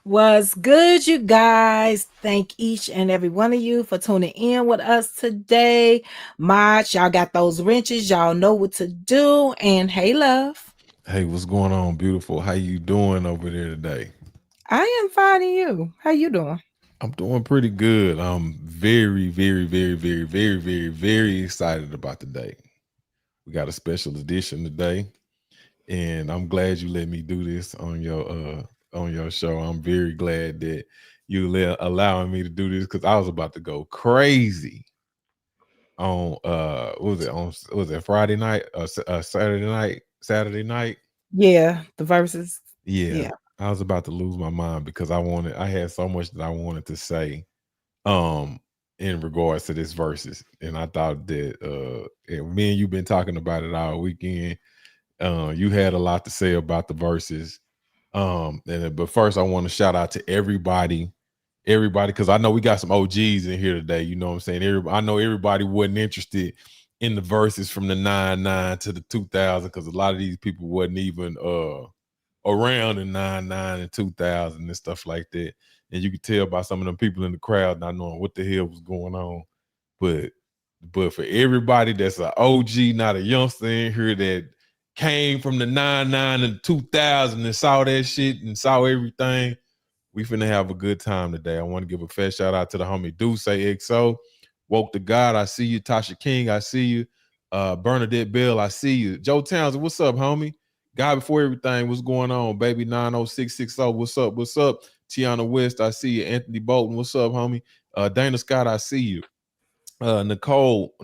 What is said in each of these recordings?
Was good, you guys? Thank each and every one of you for tuning in with us today. March, y'all got those wrenches. Y'all know what to do. And hey, love. Hey, what's going on, beautiful? How you doing over there today? I am finding you. How you doing? I'm doing pretty good. I'm very excited about today. We got a special edition today, and I'm glad you let me do this on your show. I'm very glad that allowing me to do this because I was about to go crazy on what was it Friday night or Saturday night. Yeah, the verses. Yeah, Yeah. I was about to lose my mind because I had so much that I wanted to say um in regards to this verses. And I thought that and me and you've been talking about it all weekend. You had a lot to say about the verses. But first I want to shout out to everybody, because I know we got some OGs in here today. You know what I'm saying? I know everybody wasn't interested in the verses from the 99 to the 2000 because a lot of these people wasn't even around in 99 and 2000 and stuff like that. And you could tell by some of them people in the crowd not knowing what the hell was going on. But for everybody that's an OG, not a youngster in here that came from the 99 and 2000 and saw that shit and saw everything, we finna have a good time today. I want to give a fair shout out to the homie Duce XO. Woke to God, I see you. Tasha King, I see you. Bernadette Bell, I see you. Joe Townsend, what's up, homie? God before everything, what's going on? Baby 90660, what's up? What's up? Tiana West, I see you. Anthony Bolton, what's up, homie? Dana Scott, I see you. Nicole,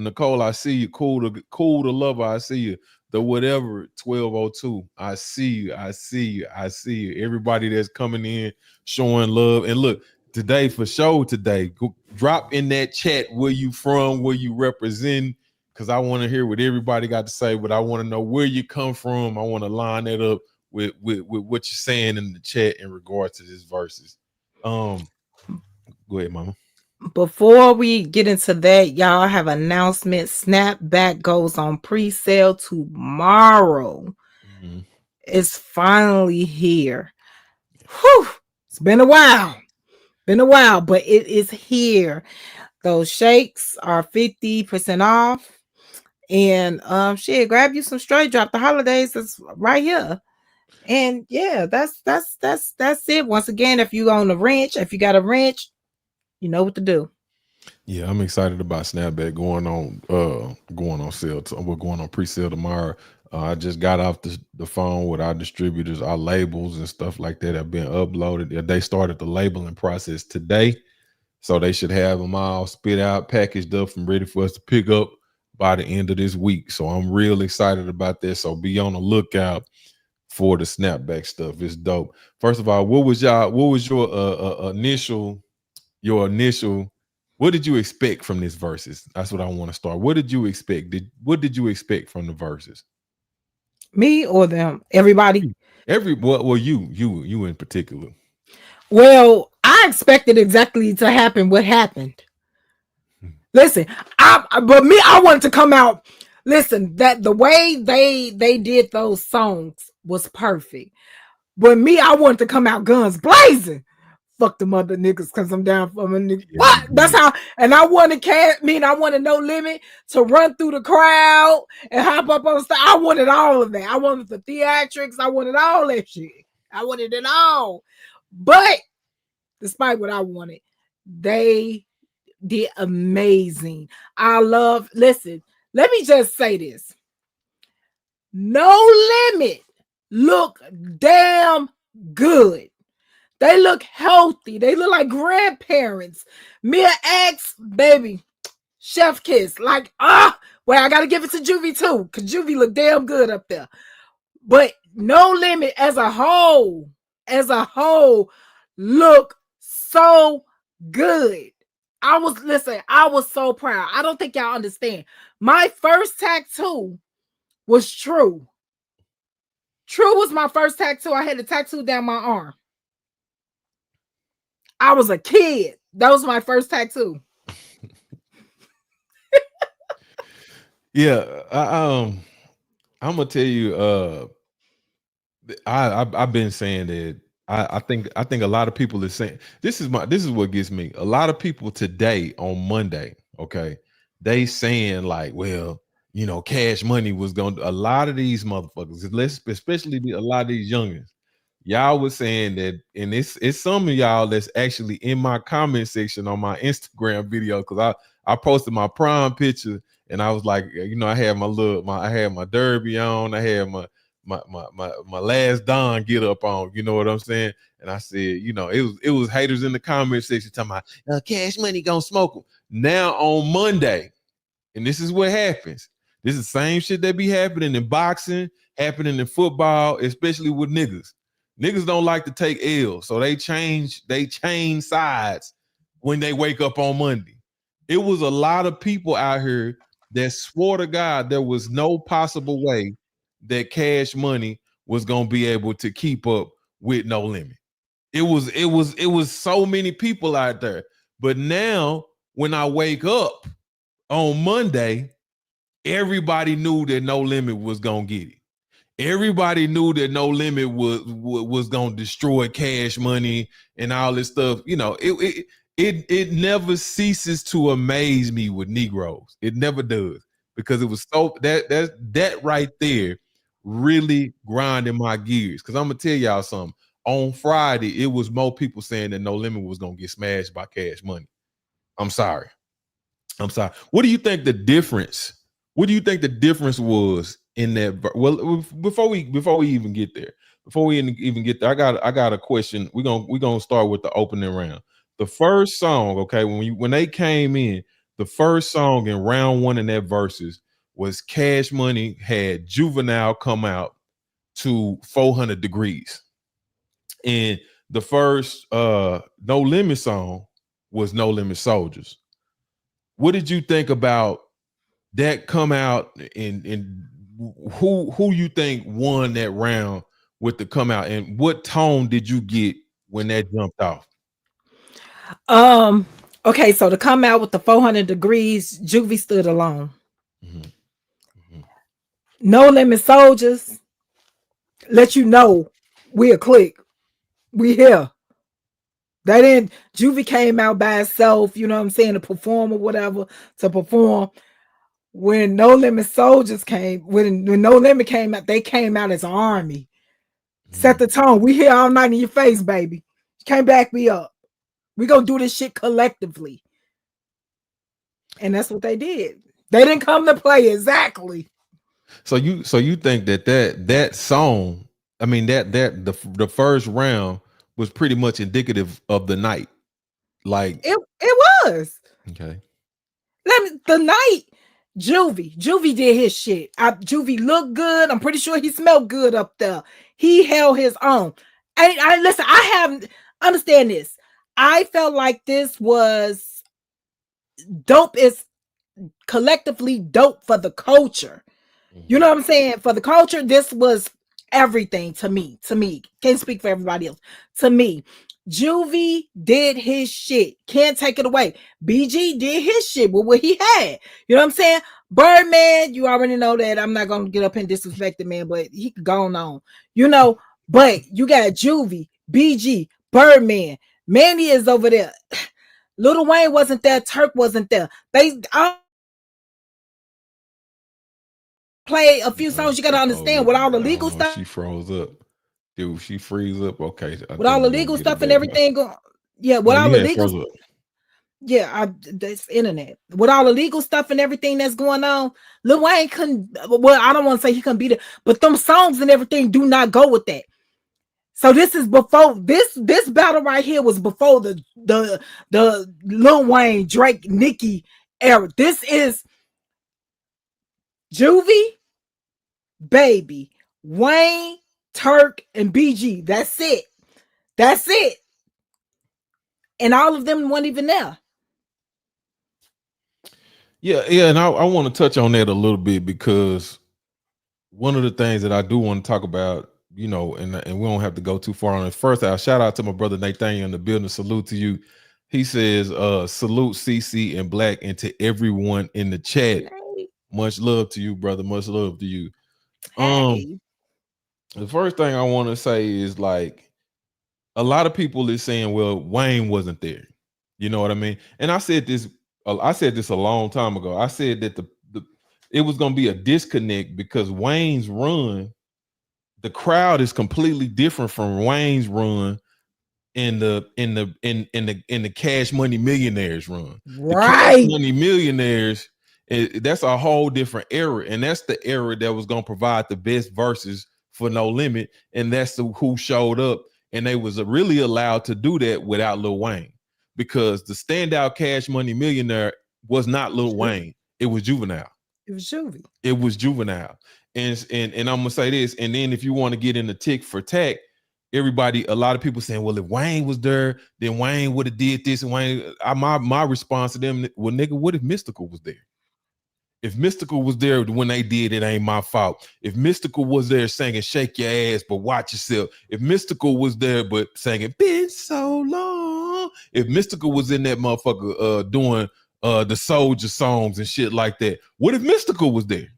I see you. Cool to lover, I see you. The whatever 1202, I see you. I see you. I see you. Everybody that's coming in, showing love. And look, today for show today, drop in that chat where you from, where you represent, because I want to hear what everybody got to say, but I want to know where you come from. I want to line that up with what you're saying in the chat in regards to this verses. Um, Go ahead, mama. Before we get into that, y'all have announcement. Snapback goes on pre-sale tomorrow. Mhm. It's finally here. Whew, it's been a while. Been a while, but it is here. Those shakes are 50% off. And shit, grab you some straight drop. The holidays is right here. And yeah, that's it. Once again, if you own a wrench, if you got a wrench, you know what to do. Yeah, I'm excited about Snapback going on sale. We're going on pre-sale tomorrow. I just got off the phone with our distributors, our labels and stuff like that have been uploaded. They started the labeling process today, so they should have them all spit out, packaged up, and ready for us to pick up by the end of this week. So I'm real excited about this. So be on the lookout for the Snapback stuff. It's dope. First of all, what was your initial what did you expect from this verses? That's what I want to start. What did you expect? What did you expect from the verses? Me or them? Everybody. You in particular. Well, I expected exactly to happen what happened. Listen, but me, I wanted to come out. Listen, that the way they did those songs was perfect. But me, I wanted to come out guns blazing. Fuck the mother niggas because I'm down for my niggas. Yeah, you What? That's did. how. And I wanted I wanted NoLimit to run through the crowd and hop up on stage. I wanted all of that. I wanted the theatrics. I wanted all that shit. I wanted it all. But despite what I wanted, they did amazing. I love, listen, let me just say this. No Limit look damn good. They look healthy. They look like grandparents. Mia X, baby, chef kiss. Like, well, I gotta give it to Juvie too, because Juvie look damn good up there. But No Limit as a whole, look so good. I was so proud. I don't think y'all understand. My first tattoo was True. True was my first tattoo. I had a tattoo down my arm. I was a kid. That was my first tattoo. Yeah, I'm gonna tell you. I've been saying that I think a lot of people is saying this is what gets me. A lot of people today on Monday, okay, they saying like, well, Cash Money was going to, a lot of these motherfuckers, especially a lot of these youngins, y'all was saying that, and it's some of y'all that's actually in my comment section on my Instagram video, because I posted my prom picture, and I was like, I had I had my derby on, I had my last Don get up on, you know what I'm saying? And I said, it was haters in the comment section talking about Cash Money gonna smoke them. Now on Monday, and this is what happens. This is the same shit that be happening in boxing, happening in football, especially with niggas. Niggas don't like to take L's, so they change sides when they wake up on Monday. It was a lot of people out here that swore to God there was no possible way that Cash Money was gonna be able to keep up with NoLimit. It was so many people out there. But now when I wake up on Monday, everybody knew that NoLimit was gonna get it. Everybody knew that NoLimit was gonna destroy Cash Money and all this stuff. It never ceases to amaze me with Negroes. It never does, because it was so that right there really grinding my gears. Because I'm gonna tell y'all something. On Friday, it was more people saying that NoLimit was gonna get smashed by Cash Money. I'm sorry. What do you think the difference? What do you think the difference was in that? Well, before we even get there, I got a question. We're gonna start with the opening round. The first song, okay, when they came in, the first song in round one in that verses was Cash Money had Juvenile come out to 400 Degrees, and the first No Limit song was No Limit Soldiers. What did you think about that come out, and who you think won that round with the come out, and what tone did you get when that jumped off? Um, okay, so to come out with the 400 Degrees, Juvie stood alone. Mhm, mhm. No Limit Soldiers let you know we a click. We here. They didn't. Juvie came out by itself, you know what I'm saying, to perform or whatever, to perform. When No Limit Soldiers came, when No Limit came out, they came out as an army. Set the tone. We here all night in your face, baby. You can't back me up. We gonna do this shit collectively. And that's what they did. They didn't come to play exactly. So you think that song, I mean the first round was pretty much indicative of the night, like It was. okay. The night Juvie did his shit. Juvie looked good. I'm pretty sure he smelled good up there. He held his own. I listen. I have understand this. I felt like this was dope. Is collectively dope for the culture. You know what I'm saying? For the culture, this was everything to me. To me, can't speak for everybody else. To me, Juvie did his shit. Can't take it away. BG did his shit with what he had. You know what I'm saying? Birdman, you already know that. I'm not gonna get up and disrespect the man, but he could go on. You know, but you got Juvie, BG, Birdman. Mannie is over there. Lil Wayne wasn't there. Turk wasn't there. They all play a few songs. You got to understand with all the legal stuff. She froze up. Dude, she freeze up. Okay, I With all think the we're gonna legal get it stuff and back now. everything going, yeah, with No, all you the had legal, froze up. yeah, that's internet. With all the legal stuff and everything that's going on, Lil Wayne couldn't. Well, I don't want to say he couldn't beat it, but them songs and everything do not go with that. So this is before this battle right here was before the Lil Wayne, Drake, Nicki era. This is Juvie, Baby, Wayne, Turk, and BG. That's it. That's it. And all of them weren't even there. Yeah, and I want to touch on that a little bit, because one of the things that I do want to talk about, and we don't have to go too far on it. First, I'll shout out to my brother Nathaniel in the building. Salute to you. He says, salute CC and Black, and to everyone in the chat. Much love to you, brother. Much love to you. Hey. The first thing I want to say is, like, a lot of people is saying, well, Wayne wasn't there. You know what I mean? And I said this a long time ago. I said that it was going to be a disconnect because Wayne's run, the crowd is completely different from Wayne's run in the Cash Money Millionaires run. The Cash Money Millionaires, that's a whole different era, and that's the era that was going to provide the best verses for NoLimit, and that's who showed up, and they was really allowed to do that without Lil Wayne, because the standout Cash Money Millionaire was not Lil Wayne, it was Juvenile. It was Juvie. It was Juvenile. And I'm gonna say this, and then if you want to get into tick for tack, a lot of people saying, well, if Wayne was there, then Wayne would have did this. And Wayne, my response to them, well, nigga, what if Mystikal was there? If Mystikal was there when they did, it ain't my fault. If Mystikal was there singing "Shake Your Ass, but Watch Yourself," if Mystikal was there but singing "Been So Long," if Mystikal was in that motherfucker doing the soldier songs and shit like that, what if Mystikal was there?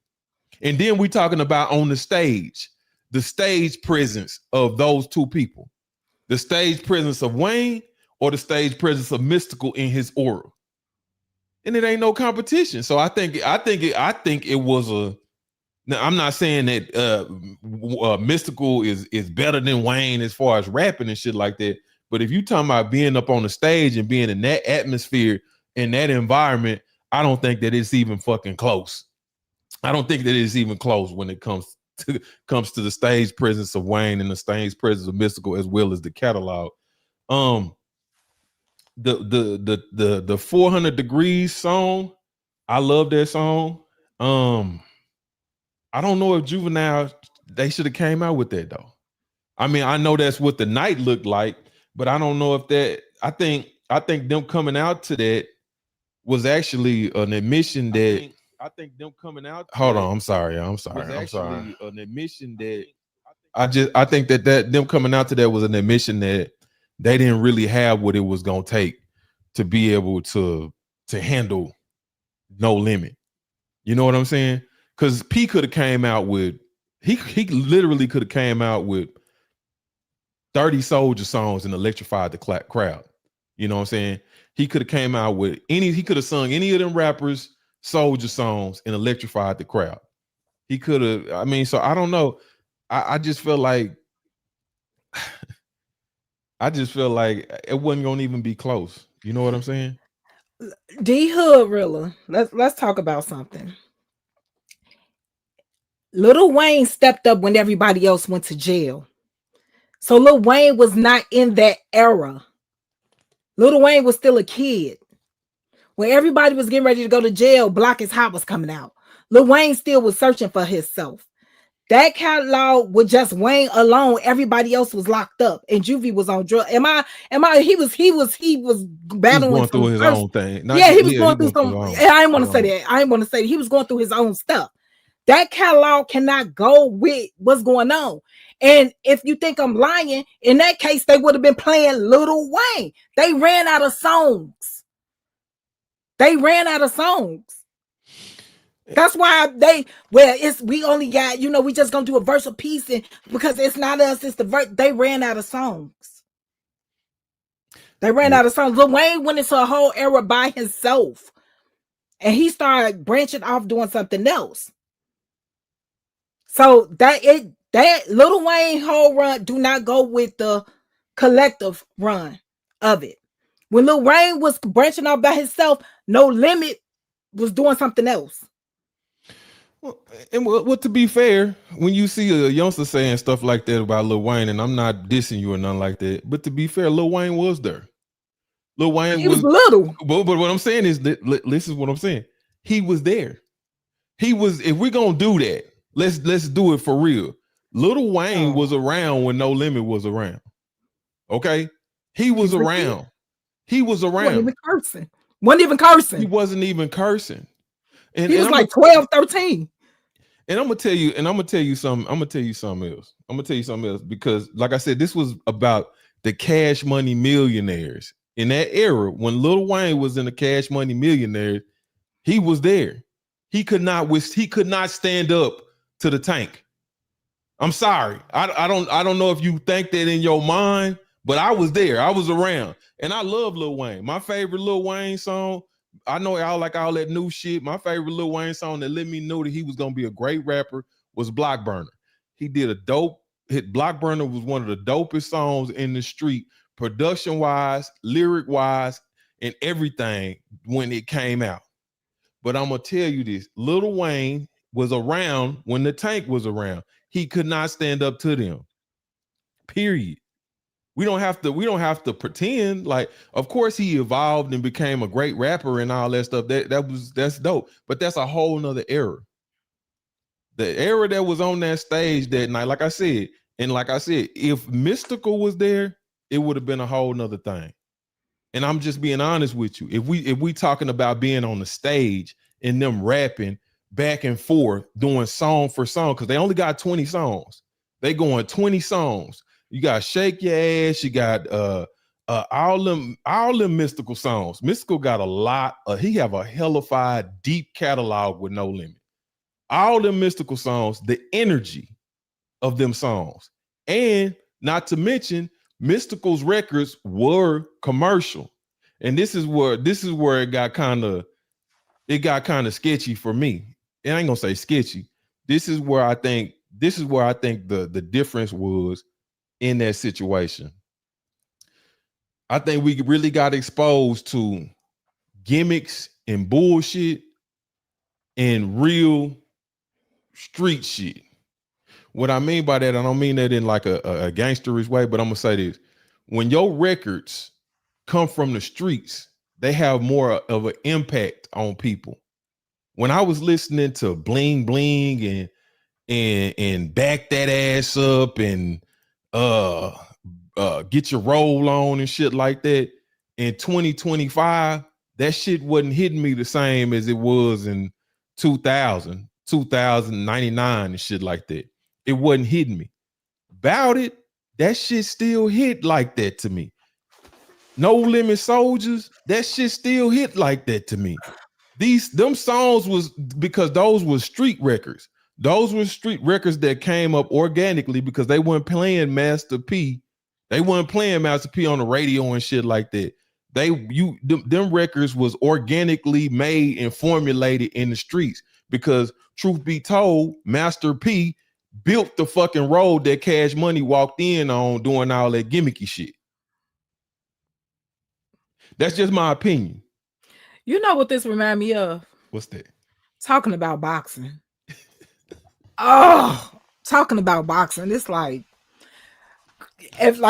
And then we talking about on the stage presence of those two people, the stage presence of Wayne or the stage presence of Mystikal in his aura. And it ain't no competition. So I think it was a. Now I'm not saying that Mystikal is better than Wayne as far as rapping and shit like that. But if you talking about being up on the stage and being in that atmosphere, in that environment, I don't think that it's even fucking close. I don't think that it's even close when it comes to the stage presence of Wayne and the stage presence of Mystikal, as well as the catalog. The 400 Degrees song, I love that song. I don't know if Juvenile, they should have came out with that though. I mean, I know that's what the night looked like, but I don't know if that. I think them coming out to that was actually an admission that. I think them coming out. Hold on, I'm sorry. An admission that I think that them coming out to that was an admission that they didn't really have what it was gonna take to be able to handle NoLimit. You know what I'm saying? Because P could have came out with he literally could have came out with 30 soldier songs and electrified the crowd. You know what I'm saying? He could have came out with he could have sung any of them rappers soldier songs and electrified the crowd. He could have, I mean, so I don't know. I just feel like it wasn't gonna even be close. You know what I'm saying? D Hood Rilla, let's talk about something. Lil Wayne stepped up when everybody else went to jail. So Lil Wayne was not in that era. Lil Wayne was still a kid. When everybody was getting ready to go to jail, Block Is Hot was coming out. Lil Wayne still was searching for himself. That catalog with just Wayne alone, everybody else was locked up, and Juvie was on drugs. He was battling, going through his own thing. He was going through some. I didn't want to say that. I didn't want to say that. He was going through his own stuff. That catalog cannot go with what's going on. And if you think I'm lying, in that case, they would have been playing Lil Wayne. They ran out of songs. That's why we only got, we just gonna do a verse of piece, and because it's not us, it's the verse. They ran out of songs. Lil Wayne went into a whole era by himself, and he started branching off doing something else. So that Lil Wayne whole run do not go with the collective run of it. When Lil Wayne was branching off by himself, NoLimit was doing something else. Well, to be fair, when you see a youngster saying stuff like that about Lil Wayne, and I'm not dissing you or nothing like that, but to be fair, Lil Wayne was there. Lil Wayne was little. But what I'm saying is that this is what I'm saying. He was there. He was. If we're gonna do that, let's do it for real. Lil Wayne was around when NoLimit was around. Okay, he was around. He was around. Wasn't even cursing. He wasn't even cursing. And he was like 12, 13. And I'm gonna tell you something else. Because, like I said, this was about the Cash Money Millionaires. In that era, when Lil Wayne was in the Cash Money Millionaires, he was there. He could not stand up to the tank. I'm sorry. I don't know if you think that in your mind, But I was there. I was around. And I love Lil Wayne. My favorite Lil Wayne song, I know y'all like all that new shit. My favorite Lil Wayne song that let me know that he was going to be a great rapper was Block Burner. He did a dope hit. Block Burner was one of the dopest songs in the street, production-wise, lyric-wise, and everything when it came out. But I'm going to tell you this. Lil Wayne was around when the Tank was around. He could not stand up to them. Period. We don't have to pretend like, of course he evolved and became a great rapper and all that stuff. That's dope. But that's a whole nother era. The era that was on that stage that night, like I said, if Mystikal was there, it would have been a whole nother thing. And I'm just being honest with you. If we talking about being on the stage and them rapping back and forth, doing song for song, because they only got 20 songs. They going 20 songs. You got Shake Your Ass. You got all them Mystikal songs. Mystikal got a lot. He have a hellified deep catalog with NoLimit. All them Mystikal songs, the energy of them songs, and not to mention Mystikal's records were commercial, and this is where it got kind of sketchy for me. And I ain't gonna say sketchy. This is where I think the difference was in that situation. I think we really got exposed to gimmicks and bullshit and real street shit. What I mean by that, I don't mean that in like a gangsterish way, but I'm gonna say this: when your records come from the streets, they have more of an impact on people. When I was listening to Bling Bling and Back That Ass Up and Get Your Roll On and shit like that in 2025, that shit wasn't hitting me the same as it was in 2000, 2099 and shit like that. It wasn't hitting me. About it, that shit still hit like that to me. NoLimit Soldiers, that shit still hit like that to me. Them songs was because those were street records. Those were street records that came up organically because they weren't playing MasterP. They weren't playing MasterP on the radio and shit like that. Them records was organically made and formulated in the streets because truth be told, MasterP built the fucking road that CashMoney walked in on doing all that gimmicky shit. That's just my opinion. You know what this remind me of? What's that? Talking about boxing. Oh, talking about boxing. It's like,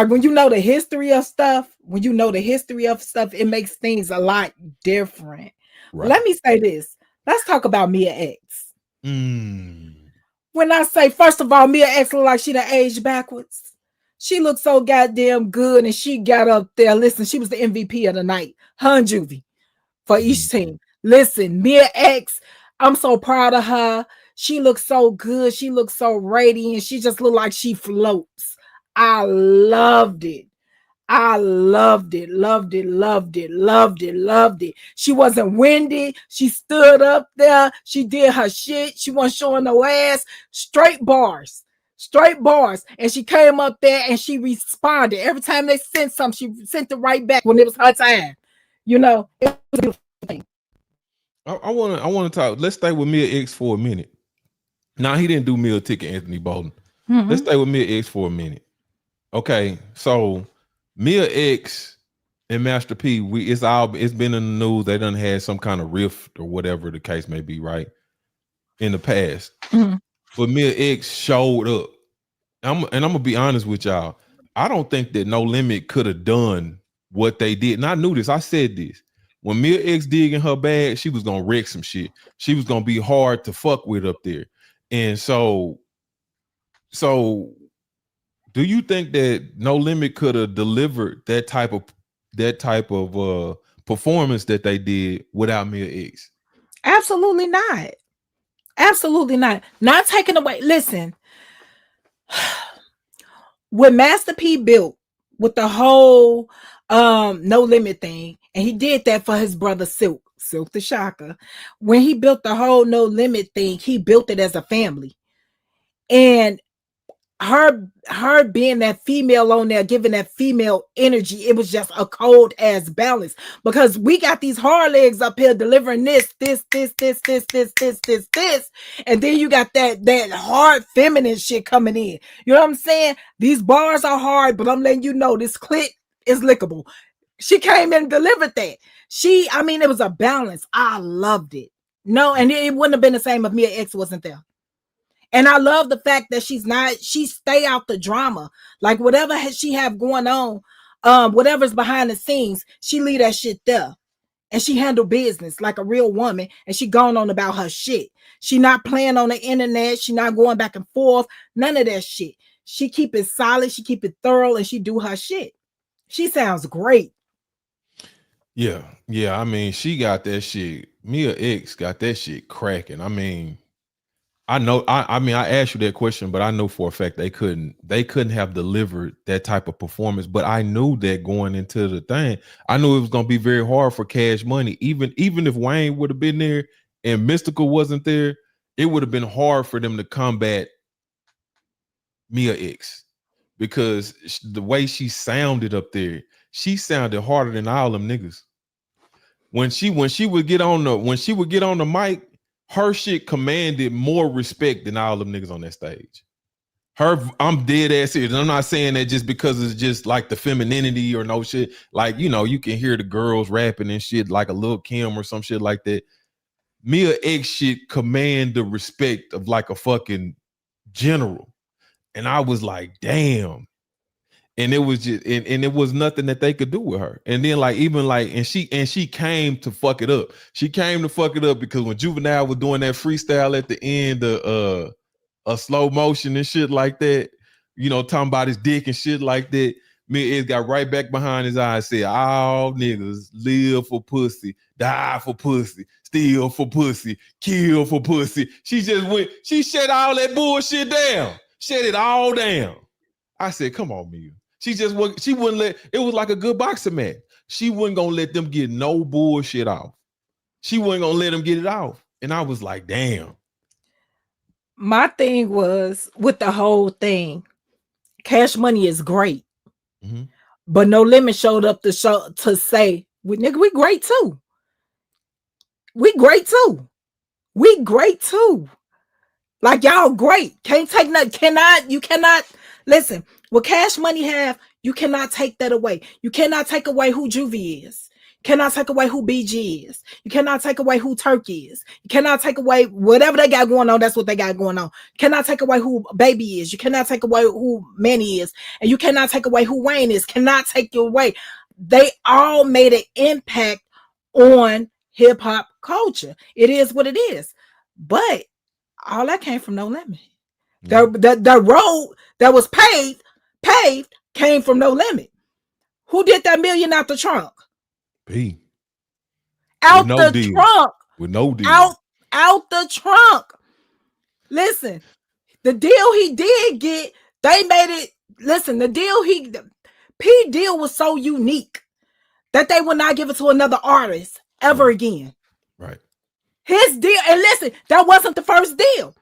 when you know the history of stuff, it makes things a lot different. Right. Let me say this. Let's talk about Mia X. When I say, first of all, Mia X look like she done aged backwards. She looked so goddamn good, and she got up there. Listen, she was the MVP of the night. Her and Juvie for each team. Listen, Mia X, I'm so proud of her. She looks so good. She looks so radiant. She just looked like she floats. I loved it. Loved it. She wasn't windy. She stood up there. She did her shit. She wasn't showing no ass. Straight bars. And she came up there and she responded. Every time they sent something, she sent it right back when it was her time. You know, it was a beautiful thing. I want to talk. Let's stay with Mia X for a minute. Now, he didn't do Mia Ticket Anthony Bolton. Let's stay with Mia X for a minute. Okay, so Mia X and MasterP, it's been in the news. They done had some kind of rift or whatever the case may be, right? In the past. But Mia X showed up. I'm gonna be honest with y'all. I don't think that NoLimit could have done what they did. And I knew this. I said this. When Mia X dig in her bag, she was gonna wreck some shit. She was gonna be hard to fuck with up there. And so do you think that NoLimit could have delivered that type of performance that they did without Mia X? Absolutely not. Absolutely not. Not taking away. Listen, what MasterP built with the whole NoLimit thing, and he did that for his brother Silk the Shocker. When he built the whole NoLimit thing, he built it as a family. And her being that female on there, giving that female energy, it was just a cold ass balance. Because we got these hard legs up here delivering this, and then you got that hard feminine shit coming in. You know what I'm saying? These bars are hard, but I'm letting you know this clit is lickable. She came in and delivered that. I mean, it was a balance. I loved it. No, and it wouldn't have been the same if Mia X wasn't there. And I love the fact that she stay out the drama. Like whatever she have going on, whatever's behind the scenes, she leave that shit there. And she handle business like a real woman. And she going on about her shit. She not playing on the internet. She not going back and forth. None of that shit. She keep it solid. She keep it thorough. And she do her shit. She sounds great. Yeah. I mean, she got that shit. Mia X got that shit cracking. I mean, I know. I mean, I asked you that question, but I know for a fact they couldn't have delivered that type of performance. But I knew that going into the thing, I knew it was gonna be very hard for CashMoney. Even if Wayne would have been there and Mystikal wasn't there, it would have been hard for them to combat Mia X because the way she sounded up there, she sounded harder than all them niggas. When she would get on the mic, her shit commanded more respect than all them niggas on that stage. I'm dead ass serious. I'm not saying that just because it's just like the femininity or no shit. Like, you know, you can hear the girls rapping and shit like a Lil Kim or some shit like that. Mia X shit command the respect of like a fucking general. And I was like, damn. And it was just and it was nothing that they could do with her. And then she came to fuck it up. She came to fuck it up because when Juvenile was doing that freestyle at the end of a slow motion and shit like that, you know, talking about his dick and shit like that, me it got right back behind his eyes, said, all niggas live for pussy, die for pussy, steal for pussy, kill for pussy. She shut all that bullshit down. Shut it all down. I said, come on, Mia. She wouldn't let, it was like a good boxing match. She wasn't gonna let them get no bullshit off. She wasn't gonna let them get it off. And I was like, damn. My thing was with the whole thing, CashMoney is great. Mm-hmm. But NoLimit showed up to say, nigga, we great too. We great too. We great too. Like y'all great. Can't take nothing. You cannot listen. What CashMoney have, you cannot take that away. You cannot take away who Juvie is. You cannot take away who BG is. You cannot take away who Turkey is. You cannot take away whatever they got going on. That's what they got going on. You cannot take away who Baby is. You cannot take away who Mannie is. And you cannot take away who Wayne is. Cannot take you away. They all made an impact on hip hop culture. It is what it is. But all that came from NoLimit. The road that was paved came from NoLimit. Who did that million out the trunk? P. Out the trunk. With no deal. Out the trunk. Listen, the deal he did get, they made it. Listen, the P deal was so unique that they would not give it to another artist ever again. Right. His deal, and listen, that wasn't the first deal.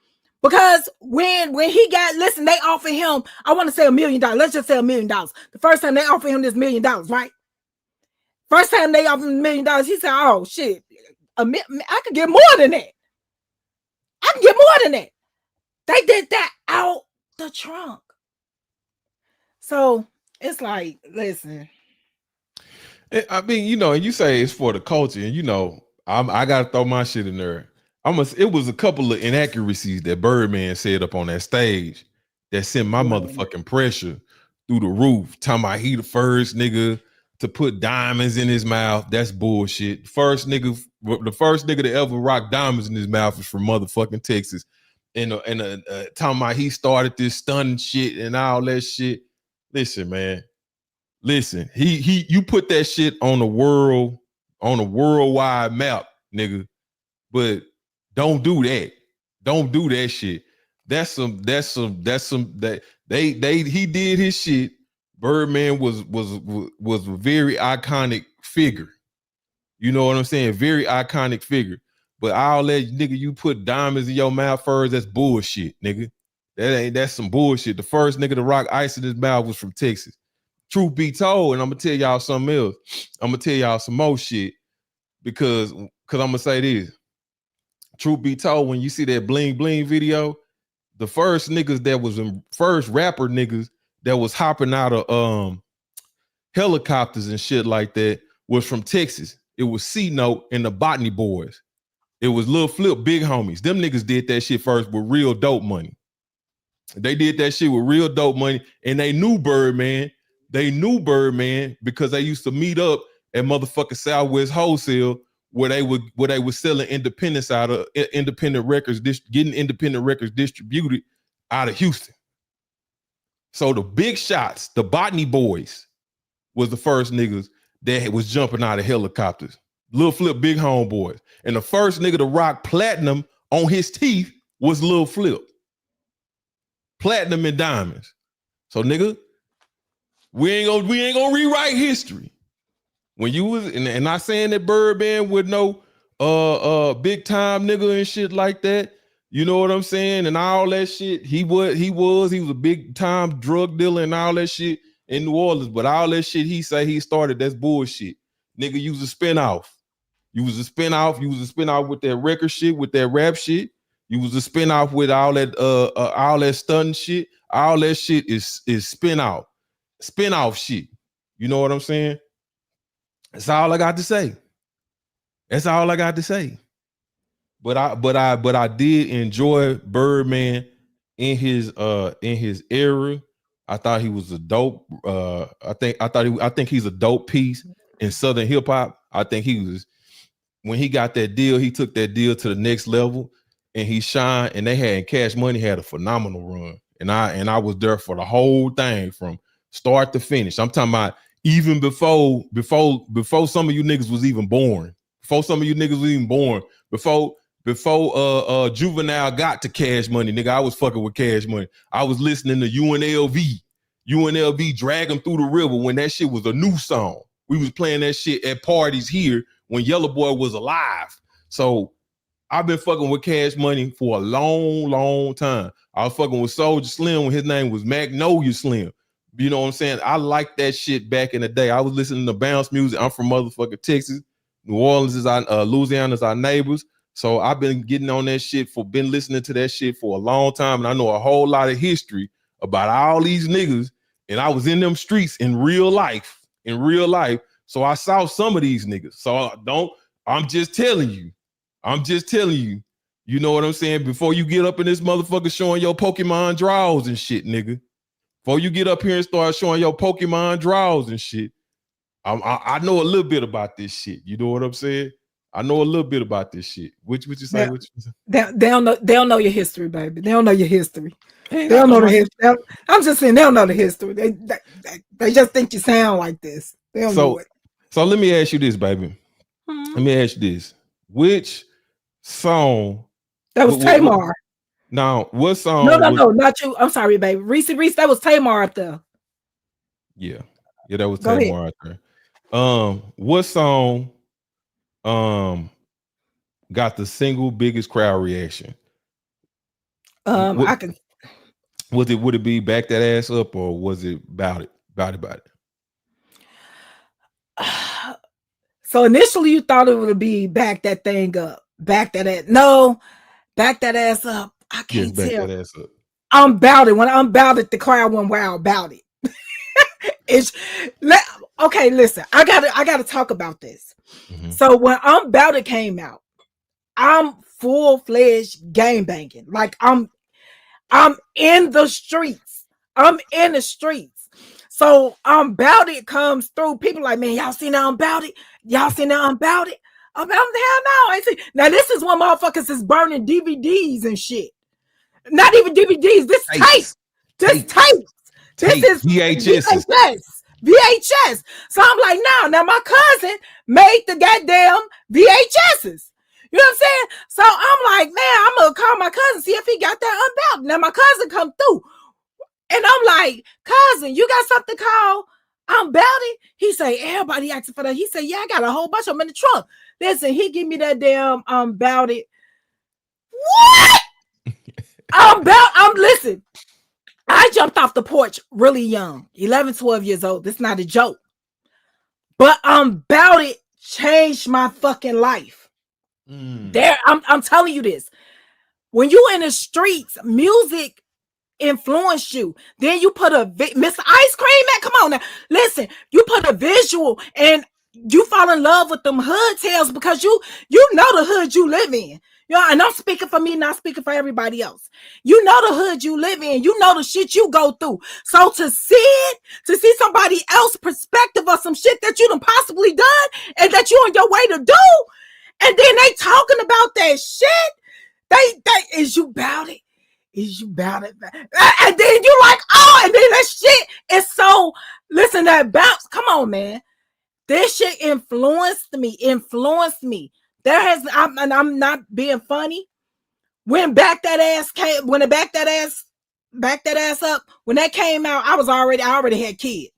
Because when he got, listen, they offered him, I want to say $1 million. Let's just say $1 million. The first time they offered him this $1 million, right? First time they offered him $1 million, he said, oh, shit, I could get more than that. I can get more than that. They did that out the trunk. So it's like, listen. I mean, you know, and you say it's for the culture, and you know, I got to throw my shit in there. It was a couple of inaccuracies that Birdman said up on that stage that sent my motherfucking pressure through the roof. Talking about he the first nigga to put diamonds in his mouth. That's bullshit. The first nigga to ever rock diamonds in his mouth is from motherfucking Texas. And talking about he started this stunning shit and all that shit. Listen, man. Listen, you put that shit on a worldwide map, nigga. But don't do that. Don't do that shit. He did his shit. Birdman was a very iconic figure. You know what I'm saying? Very iconic figure. But all that nigga, you put diamonds in your mouth first, that's bullshit, nigga. That's some bullshit. The first nigga to rock ice in his mouth was from Texas. Truth be told, and I'm gonna tell y'all something else. I'm gonna tell y'all some more shit because I'm gonna say this. Truth be told, when you see that Bling Bling video, the first niggas that was in first rapper niggas that was hopping out of helicopters and shit like that was from Texas. It was C-Note and the Botany Boys. It was Lil Flip, Big Homies. Them niggas did that shit first with real dope money. They did that shit with real dope money, and they knew Birdman. They knew Birdman because they used to meet up at motherfucking Southwest Wholesale where they were selling independence out of independent records, getting independent records distributed out of Houston. So the big shots, the Botany Boys, was the first niggas that was jumping out of helicopters. Lil Flip, Big Homeboys. And the first nigga to rock platinum on his teeth was Lil Flip. Platinum and diamonds. So nigga, we ain't gonna rewrite history. When you was and not saying that Birdman with no big time nigga and shit like that, you know what I'm saying? And all that shit, he was a big time drug dealer and all that shit in New Orleans, but all that shit he say he started, that's bullshit. Nigga, you was a spinoff. You was a spinoff with that record shit, with that rap shit. You was a spinoff with all that stunning shit. All that shit is spinoff shit. You know what I'm saying? That's all I got to say. That's all I got to say. But I did enjoy Birdman in his era. I thought he was a dope. I think he's a dope piece in Southern hip hop. I think he was, when he got that deal, he took that deal to the next level, and he shined. And CashMoney had a phenomenal run, and I was there for the whole thing from start to finish. I'm talking about even before some of you niggas was even born. Before Juvenile got to CashMoney, nigga, I was fucking with CashMoney. I was listening to UNLV Drag 'Em Through the River when that shit was a new song. We was playing that shit at parties here when Yellow Boy was alive. So I've been fucking with CashMoney for a long, long time. I was fucking with Soulja Slim when his name was Magnolia Slim. You know what I'm saying? I liked that shit back in the day. I was listening to bounce music. I'm from motherfucking Texas. New Orleans is our Louisiana is our neighbors. So I've been getting on that shit been listening to that shit for a long time. And I know a whole lot of history about all these niggas. And I was in them streets in real life. So I saw some of these niggas. So I'm just telling you. You know what I'm saying? Before you get up in this motherfucker showing your Pokemon draws and shit, nigga. Before you get up here and start showing your Pokemon draws and shit, I know a little bit about this shit. You know what I'm saying? I know a little bit about this shit. What you say? They don't know your history, baby. They don't know your history. They don't know the history. I'm just saying they don't know the history. They just think you sound like this. They don't know it. So let me ask you this, baby. Let me ask you this. Which song? That was Tamar. Now, what song? No, not you. I'm sorry, baby. Reese, that was Tamar up there. Yeah, that was Tamar out there. What song got the single biggest crowd reaction? I can. Would it be Back That Ass Up, or was it Bout It? So initially you thought it would be Back That Thing Up. Back That Ass Up. I can't tell. Back That Ass Up. I'm Bout It. When I'm Bout It, the crowd went wild about it. Okay, listen. I gotta talk about this. Mm-hmm. So when I'm Bout It came out, I'm full-fledged game banging. Like I'm in the streets. So Bout It comes through. People like, man, y'all seen that Bout It? Y'all seen that Bout It? Hell no, I ain't see. Now this is when motherfuckers is burning DVDs and shit. Not even DVDs. This tape. This is VHS. So I'm like, now my cousin made the goddamn VHSs. You know what I'm saying? So I'm like, man, I'm gonna call my cousin, see if he got that Unbound. Now my cousin come through. And I'm like, cousin, you got something called Unbound? He say, everybody asking for that. He say, yeah, I got a whole bunch of them in the trunk. Listen, he give me that damn Unbound. What? Listen, I jumped off the porch really young, 11, 12 years old. This is not a joke. But About It changed my fucking life. I'm telling you this. When you in the streets, music influenced you. Then you put a Mr. Ice Cream man. Come on now. Listen, you put a visual and you fall in love with them hood tales because you know the hood you live in. You know, and I'm speaking for me, not speaking for everybody else. You know the hood you live in. You know the shit you go through. So to see somebody else's perspective of some shit that you done possibly done and that you on your way to do, and then they talking about that shit, they is you about it? Is you about it? And then you like, oh, and then that shit is so, listen, that bounce, come on, man. This shit influenced me. I'm not being funny. When it backed that ass up, when that came out, I already had kids.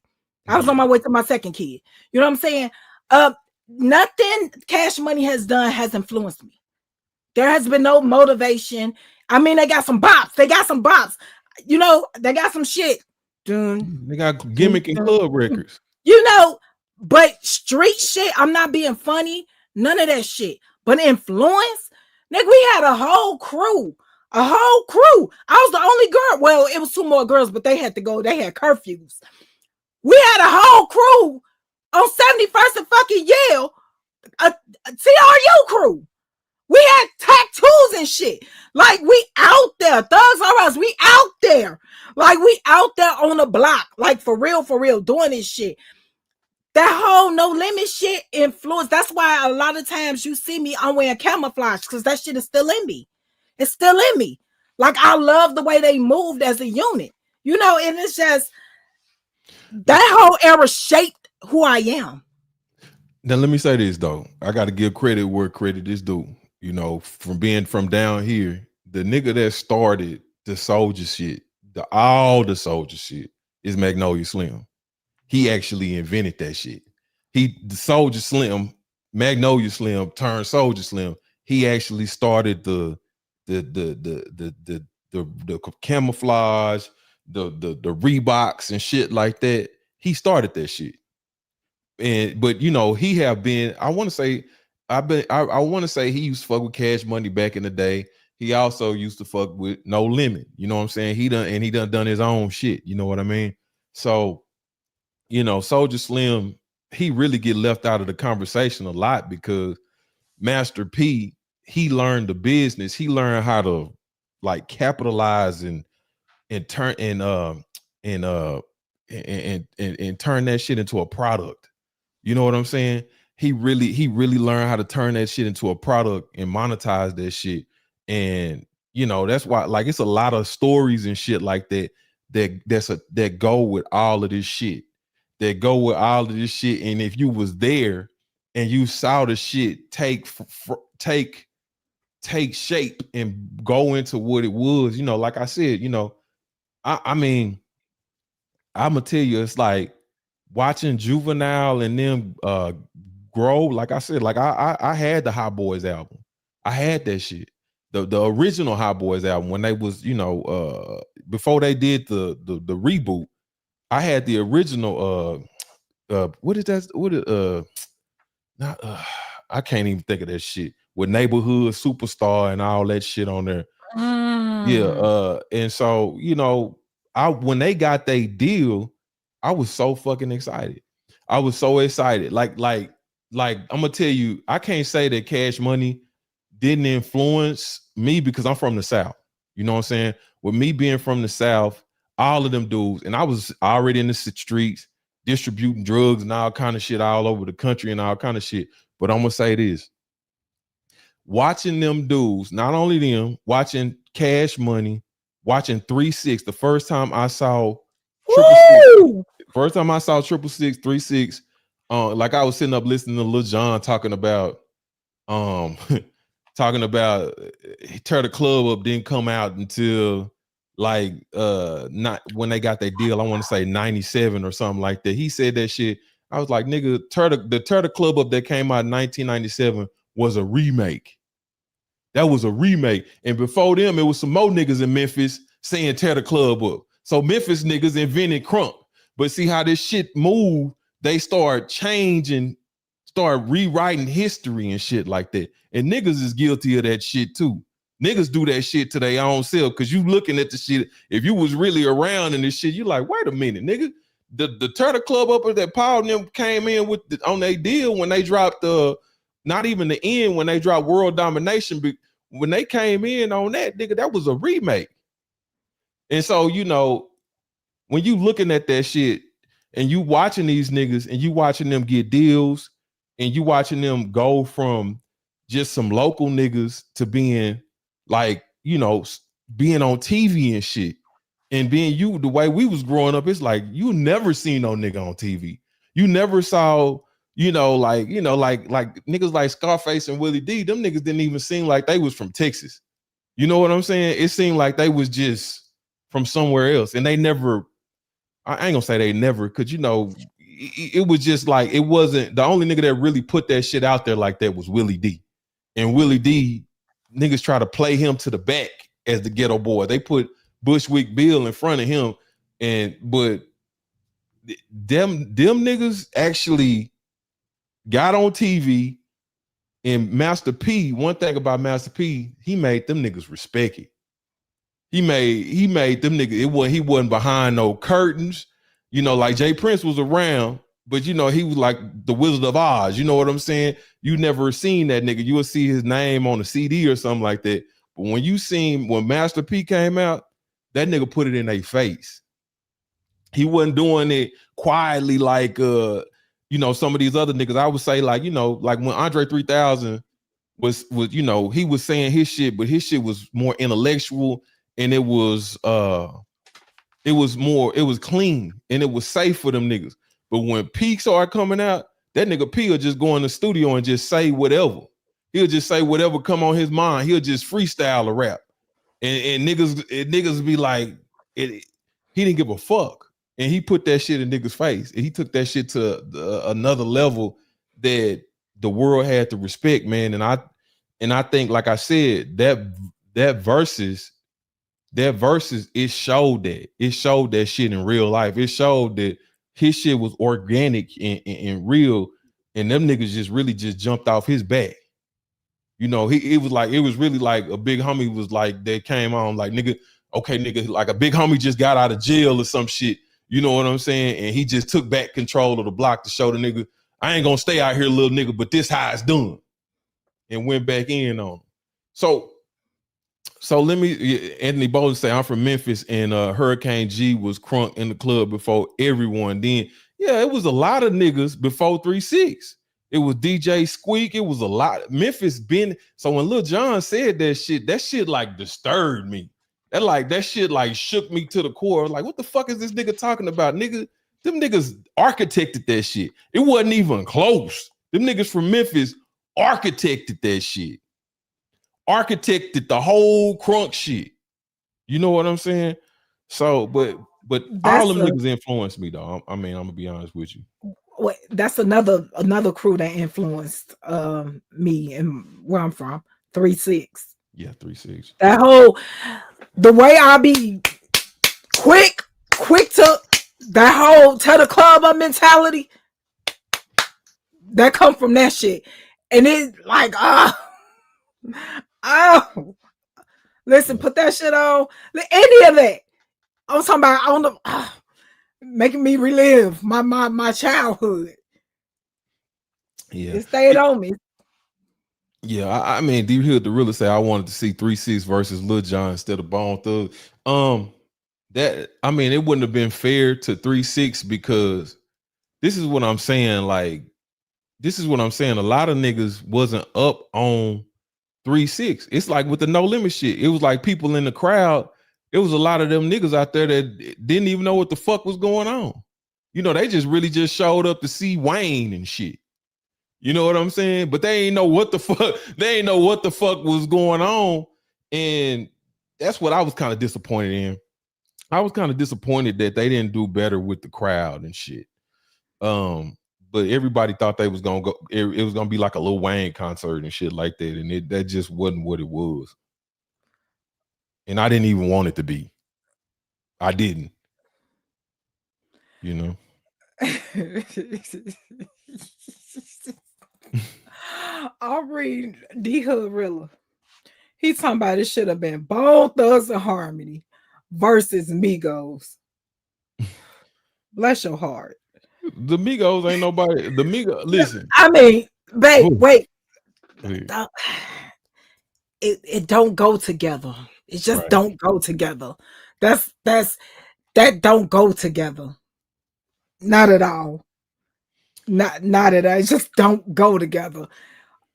I was on my way to my second kid. You know what I'm saying? Nothing Cash Money has done has influenced me. There has been no motivation. I mean, they got some bops. You know, they got some shit. They got gimmick and club records. You know, but street shit, I'm not being funny. None of that shit. But influence, nigga, we had a whole crew. I was the only girl. Well, it was two more girls, but they had to go. They had curfews. We had a whole crew on 71st and fucking Yale, a TRU crew. We had tattoos and shit. Like, we out there. Thugs R Us, we out there. Like, we out there on the block. Like, for real, doing this shit. That whole NoLimit shit influenced. That's why a lot of times you see me, I'm wearing camouflage, because that shit is still in me. It's still in me. Like, I love the way they moved as a unit. You know, and it's just, that whole era shaped who I am. Now, let me say this, though. I got to give credit where credit is due. You know, from being from down here, the nigga that started the soldier shit, all the soldier shit, is Magnolia Slim. He actually invented that shit. The Soldier Slim, Magnolia Slim turned Soldier Slim. He actually started the camouflage, the Reeboks and shit like that. He started that shit. But you know, he have been, I want to say he used to fuck with Cash Money back in the day. He also used to fuck with NoLimit. You know what I'm saying? He done his own shit. You know what I mean? So, you know, Soldier Slim, he really get left out of the conversation a lot because MasterP, he learned the business. He learned how to like capitalize and turn and turn that shit into a product. You know what I'm saying? He really learned how to turn that shit into a product and monetize that shit. And you know, that's why, like, it's a lot of stories and shit like that go with all of this shit. And if you was there and you saw the shit take shape and go into what it was, you know, like I said, you know, I mean, I'm gonna tell you, it's like watching Juvenile and them grow. Like I said, like I had the Hot Boys album. I had that shit. The original Hot Boys album when they was, you know, before they did the reboot. I had the original what is that? I can't even think of that shit with Neighborhood Superstar and all that shit on there. Yeah, and so, you know, when they got their deal, I was so fucking excited. I was so excited. Like I'm gonna tell you, I can't say that Cash Money didn't influence me because I'm from the South. You know what I'm saying? With me being from the South, all of them dudes, and I was already in the streets distributing drugs and all kind of shit all over the country and all kind of shit. But I'm gonna say this: watching them dudes, not only them, watching Cash Money, watching 3 6. The first time I saw Triple Six, 3 6, like I was sitting up listening to Lil Jon talking about Tear the Club Up didn't come out until like not when they got their deal. I want to say 97 or something like that. He said that shit. I was like, nigga, Tear the Club Up that came out in 1997 was a remake. That was a remake. And before them, it was some more niggas in Memphis saying tear the club up. So Memphis niggas invented crunk. But see how this shit moved, they start changing, start rewriting history and shit like that. And niggas is guilty of that shit too. Niggas do that shit to their own self because you looking at the shit. If you was really around in this shit, you like, wait a minute, nigga. The Turtle Club up that Paul and them came in with on their deal when they dropped not even the end when they dropped World Domination, but when they came in on that, nigga, that was a remake. And so, you know, when you looking at that shit and you watching these niggas and you watching them get deals and you watching them go from just some local niggas to being like, you know, being on TV and shit. And being you, the way we was growing up, it's like you never seen no nigga on TV. You never saw, like niggas like Scarface and Willie D. Them niggas didn't even seem like they was from Texas. You know what I'm saying? It seemed like they was just from somewhere else. And they never, I ain't gonna say they never, because it was just like, it wasn't, the only nigga that really put that shit out there like that was Willie D. And Willie D, niggas try to play him to the back as the ghetto boy. They put Bushwick Bill in front of him, but them niggas actually got on TV. And Master P, one thing about Master P, he made them niggas respect it. He made them niggas, he wasn't behind no curtains, like Jay Prince was around, but he was like the Wizard of Oz, you know what I'm saying? You never seen that nigga. You would see his name on a CD or something like that. But when Master P came out, that nigga put it in their face. He wasn't doing it quietly like some of these other niggas. I would say like when Andre 3000 was he was saying his shit, but his shit was more intellectual and it was clean and it was safe for them niggas. But when P started coming out, that nigga P will just go in the studio and just say whatever. He'll just say whatever come on his mind. He'll just freestyle a rap. And niggas be like, he didn't give a fuck. And he put that shit in niggas' face. And he took that shit to another level that the world had to respect, man. And I think, like I said, that versus, it showed that. It showed that shit in real life. It showed that his shit was organic and real. And them niggas just really just jumped off his back. It was really like a big homie was like, that came on like, nigga, okay, nigga, like a big homie just got out of jail or some shit. You know what I'm saying? And he just took back control of the block to show the nigga, I ain't gonna stay out here, little nigga, but this how it's done. And went back in on him. So let me, Anthony Bolden say, I'm from Memphis and Hurricane G was crunk in the club before everyone. Then, yeah, it was a lot of niggas before 3-6. It was DJ Squeak. It was a lot. Memphis been, so when Lil Jon said that shit like disturbed me. That shit like shook me to the core. Like, what the fuck is this nigga talking about? Nigga, them niggas architected that shit. It wasn't even close. Them niggas from Memphis architected that shit. Architected the whole crunk shit. You know what I'm saying? So, but all them niggas influenced me though. I mean, I'm gonna be honest with you. Wait, that's another crew that influenced me and where I'm from. 3-6. Yeah, 3-6. That whole, the way I be quick to that whole tell the club up mentality, that come from that shit. And it's like, listen, put that shit on. Any of that. I'm talking about on the making me relive my childhood. Yeah, it stayed on me. Yeah, I mean, do you hear the realist say I wanted to see 3-6 versus Lil Jon instead of Bone Thug? That, I mean, it wouldn't have been fair to 3-6 because this is what I'm saying. Like, this is what I'm saying. A lot of niggas wasn't up on 3-6. It's like with the NoLimit shit. It was like people in the crowd. It was a lot of them niggas out there that didn't even know what the fuck was going on. They just really just showed up to see Wayne and shit. You know what I'm saying? But they ain't know what the fuck. They ain't know what the fuck was going on, and that's what I was kind of disappointed in. I was kind of disappointed that they didn't do better with the crowd and shit. but everybody thought they was gonna go. It was gonna be like a Lil Wayne concert and shit like that, and that just wasn't what it was. And I didn't even want it to be. I didn't. You know. I'll read D Hoodrilla. He's talking about it should have been Bone Thugs and Harmony versus Migos. Bless your heart. The Migos ain't nobody. The Migos, listen. I mean, babe, wait. It don't go together. It just don't go together. That don't go together. Not at all. Not at all. It just don't go together.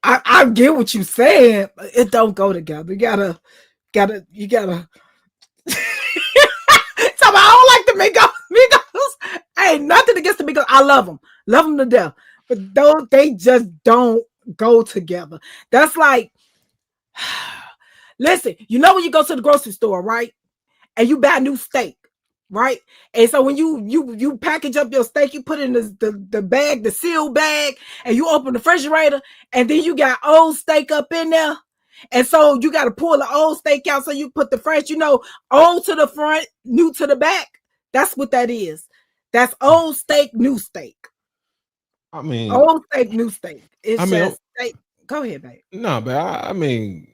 I get what you're saying, but it don't go together. You gotta so I don't like the Migos. Ain't nothing against the Migos. I love them to death. But they just don't go together. That's like, listen, you know when you go to the grocery store, right? And you buy new steak, right? And so when you package up your steak, you put it in the bag, the sealed bag, and you open the refrigerator, and then you got old steak up in there. And so you got to pull the old steak out. So you put the fresh, old to the front, new to the back. That's what that is. That's old steak, new steak. I mean, old steak, new steak. It's just steak. Go ahead, babe. No, but I mean,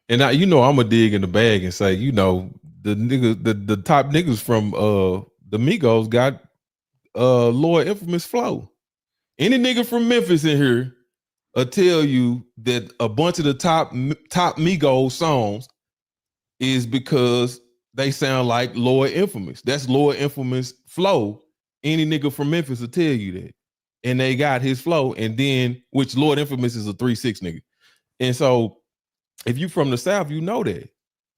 and I'm gonna dig in the bag and say, the niggas, the top niggas from the Migos got Lord Infamous flow. Any nigga from Memphis in here will tell you that a bunch of the top Migos songs is because they sound like Lord Infamous. That's Lord Infamous flow. Any nigga from Memphis will tell you that. And they got his flow, and then which Lord Infamous is a 3-6 nigga. And so if you from the South, you know that.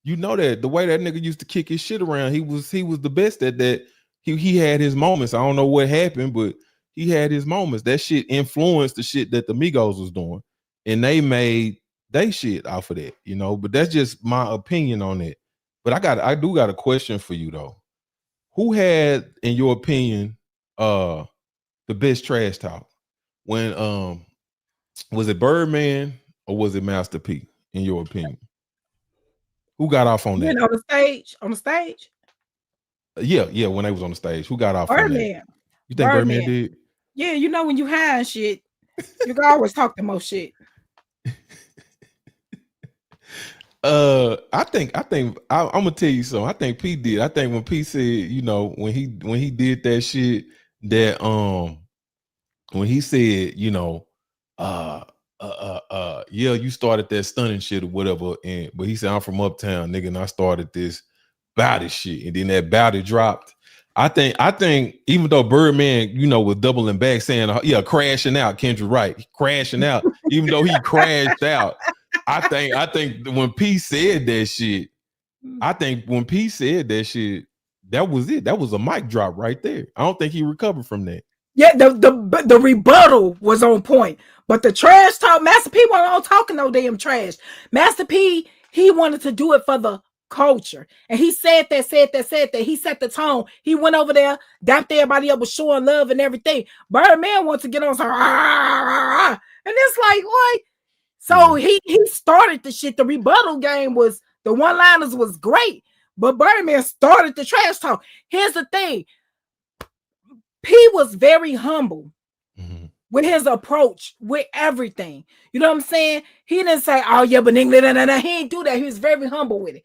You know that the way that nigga used to kick his shit around, he was the best at that. He had his moments. I don't know what happened, but he had his moments. That shit influenced the shit that the Migos was doing, and they made they shit off of that, But that's just my opinion on it. But I do got a question for you though. Who had, in your opinion, the best trash talk? When was it Birdman or was it Master P? In your opinion, who got off on that? On the stage. Yeah. When they was on the stage, who got off Birdman. on that? You think Birdman did? Yeah, when you high and shit, you can always talk the most shit. I think I'm gonna tell you something. I think P did. I think when P said, when he did that shit, that when he said, yeah, you started that stunning shit or whatever, but he said, I'm from Uptown, nigga, and I started this body shit, and then that body dropped. I think even though Birdman, was doubling back saying, crashing out, Kendra Wright, crashing out, even though he crashed out. I think when P said that shit, that was it. That was a mic drop right there. I don't think he recovered from that. Yeah, the rebuttal was on point, but the trash talk, Master P wasn't on talking no damn trash. Master P, he wanted to do it for the culture, and he said that. He set the tone. He went over there, dapped everybody up, was showing love and everything. Birdman wants to get on some, and it's like, what? So he started the shit. The rebuttal game was, the one-liners was great, but Birdman started the trash talk. Here's the thing. P was very humble with his approach, with everything. You know what I'm saying? He didn't say, oh yeah, but English, he didn't do that. He was very humble with it.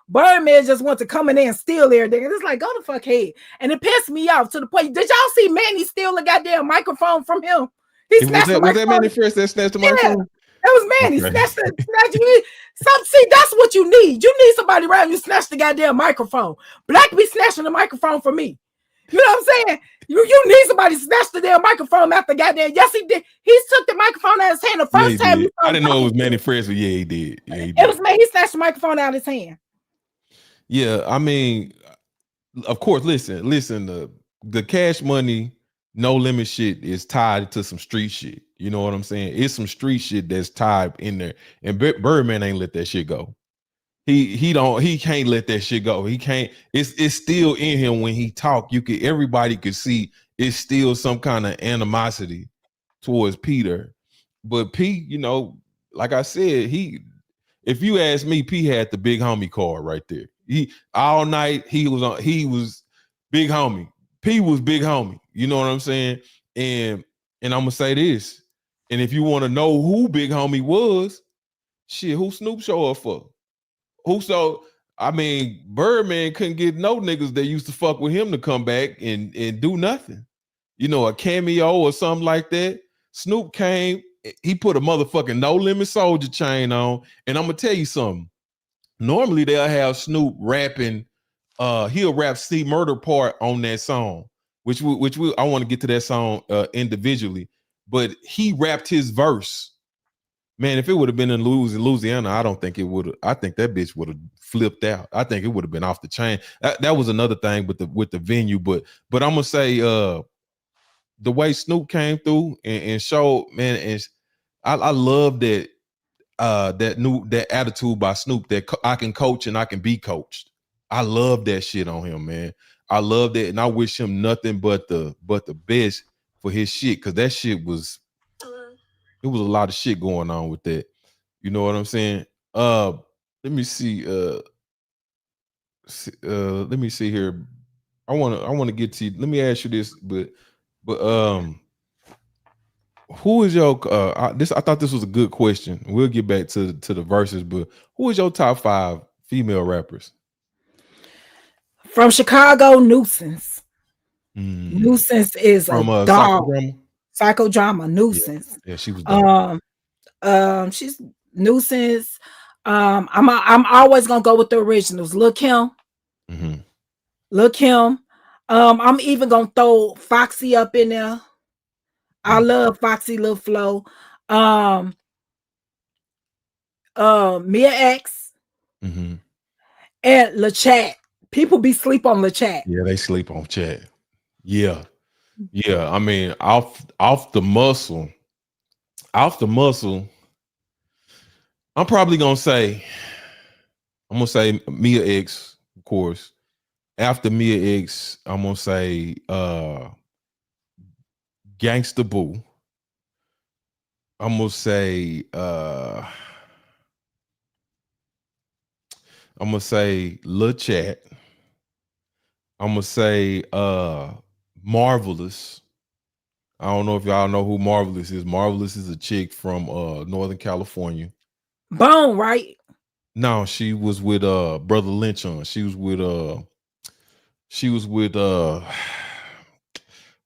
Birdman just wants to come in there and steal everything. And it's like, go the fuck ahead. And it pissed me off to the point. Did y'all see Mannie steal the goddamn microphone from him? Was that Mannie Fresh that snatched the microphone? That was Mannie. Okay. See, that's what you need. You need somebody around you snatch the goddamn microphone. Black be snatching the microphone from me. You know what I'm saying? You need somebody to snatch the damn microphone after goddamn. Yes, he did. He took the microphone out of his hand the first time. I didn't know it was Mannie Fresh, but yeah, he did. Yeah, he did. It was man. He snatched the microphone out of his hand. Yeah, I mean, of course. Listen. The CashMoney, NoLimit shit is tied to some street shit. You know what I'm saying? It's some street shit that's tied in there, and Birdman ain't let that shit go. He can't let that shit go. He can't. It's still in him when he talk. Everybody could see it's still some kind of animosity towards Peter. But P, you know, like I said, if you ask me, P had the big homie card right there. He all night he was big homie. P was big homie. You know what I'm saying? And I'm gonna say this. And if you want to know who big homie was, shit, who Snoop show up for? Who so I mean, Birdman couldn't get no niggas that used to fuck with him to come back and do nothing. You know, a cameo or something like that. Snoop came, he put a motherfucking NoLimit soldier chain on, and I'm gonna tell you something. Normally they'll have Snoop rapping, he'll rap C Murder part on that song, which I want to get to that song individually, but he rapped his verse. Man, if it would have been in Louisiana, I don't think it would have. I think that bitch would have flipped out. I think it would have been off the chain. That was another thing with the venue, but I'm gonna say the way Snoop came through and showed, man, and I love that that attitude by Snoop that I can coach and I can be coached. I love that shit on him, man. I love that, and I wish him nothing but the best for his shit, because that shit was, it was a lot of shit going on with that. You know what I'm saying? Let me see. Let me see here. I want to get to you. Let me ask you this, but who is your this? I thought this was a good question. We'll get back to the verses, but who is your top 5 female rappers? From Chicago, Nuisance. Nuisance is a From dog. Psychodrama? Psychodrama, Nuisance. Yeah, she was dope. She's Nuisance. I'm always gonna go with the originals. Look him. Look him. I'm even gonna throw Foxy up in there. I love Foxy Lil Flow. Mia X and LeChat. People be sleep on LeChat. Yeah, they sleep on Chat. Yeah. I mean, off the muscle, I'm probably gonna say Mia X, of course. After Mia X, I'm gonna say Gangsta Boo. I'm gonna say Lil Chat. I'm gonna say Marvelous. I don't know if y'all know who Marvelous is. Marvelous is a chick from Northern California. Bone, right? No, she was with Brother Lynch on. She was with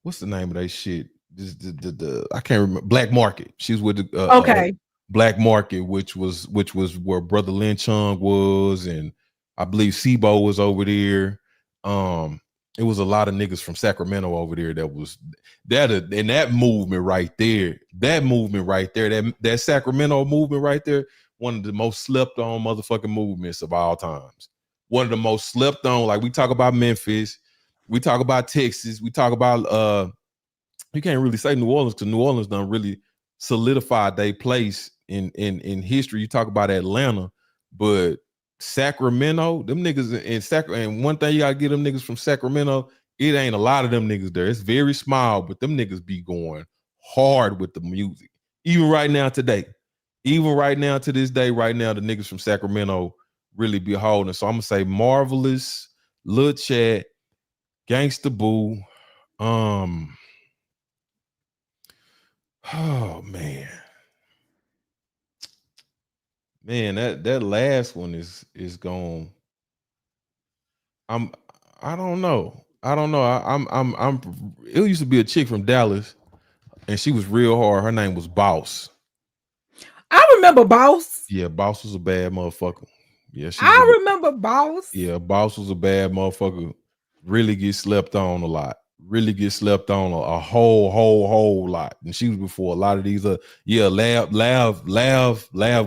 what's the name of that shit? I can't remember. Black Market. She was with the Okay. Black Market, which was where Brother Lynch Chung was, and I believe Sibo was over there. It was a lot of niggas from Sacramento over there that was that, and that movement right there, that Sacramento movement right there, one of the most slept on motherfucking movements of all times. One of the most slept on. Like, we talk about Memphis, we talk about Texas, we talk about you can't really say New Orleans, because New Orleans done really solidified their place in history. You talk about Atlanta, but Sacramento, them niggas in Sacramento, and one thing you gotta get them niggas from Sacramento, it ain't a lot of them niggas there. It's very small, but them niggas be going hard with the music. Even right now today, even right now to this day, right now, the niggas from Sacramento really be holding. So I'm gonna say Marvelous, Lil Chat, Gangsta Boo, oh man, that last one is gone. I don't know. I'm it used to be a chick from Dallas, and she was real hard. Her name was Boss. I remember Boss. Yeah, Boss was a bad motherfucker. Yeah, I remember Boss. Yeah, Boss was a bad motherfucker. Really get slept on a lot. Really get slept on a whole lot. And she was before a lot of these Lav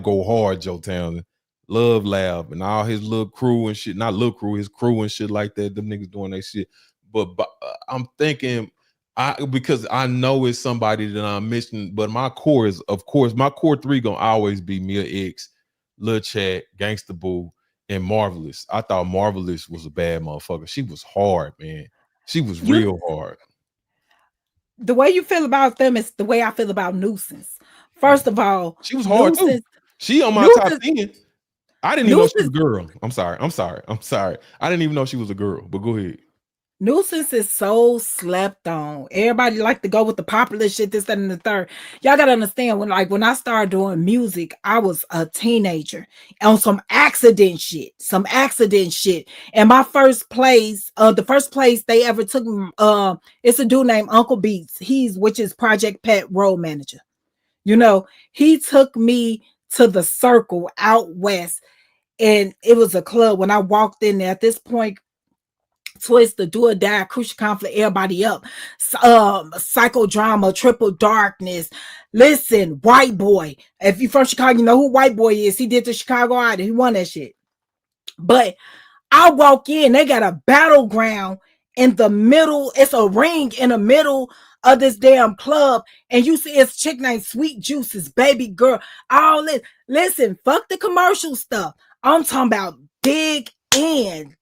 go hard, Joe Townsend. Love Lav and all his little crew and shit. Not little crew, his crew and shit like that. Them niggas doing that shit. But I'm thinking, because I know it's somebody that I'm missing, but my core is, of course, my core 3 gonna always be Mia X, Lil Chat, Gangsta Boo, and Marvelous. I thought Marvelous was a bad motherfucker. She was hard, man. She was real hard. the way you feel about them is the way I feel about Nuisance. First of all, She was hard too. Nuisance, She on my top Nuisance, 10. I didn't even know she was a Nuisance, girl. I'm sorry. I didn't even know she was a girl, but go ahead. Nuisance is so slept on. Everybody like to go with the popular shit, this, that, and the third. Y'all gotta understand when I started doing music, I was a teenager on some accident shit. And my first place, the first place they ever took me, it's a dude named Uncle Beats. Which is Project Pet Road Manager. You know, he took me to the Circle out west, and it was a club. When I walked in there, at this point, Twist, the Do or Die, Crucial Conflict, everybody up. Psychodrama, Triple Darkness. Listen, White Boy. If you from Chicago, you know who White Boy is. He did the Chicago Idol. He won that shit. But I walk in, they got a battleground in the middle. It's a ring in the middle of this damn club. And you see it's chick named Sweet Juices, Baby Girl. All this. Listen, fuck the commercial stuff. I'm talking about dig in.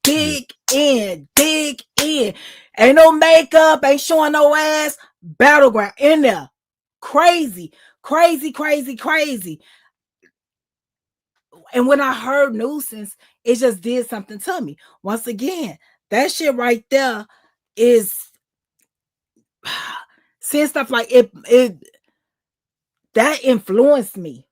Ain't no makeup, ain't showing no ass. Battleground in there. Crazy. And when I heard Nuisance, it just did something to me. Once again, that shit right there is seeing stuff like it that influenced me.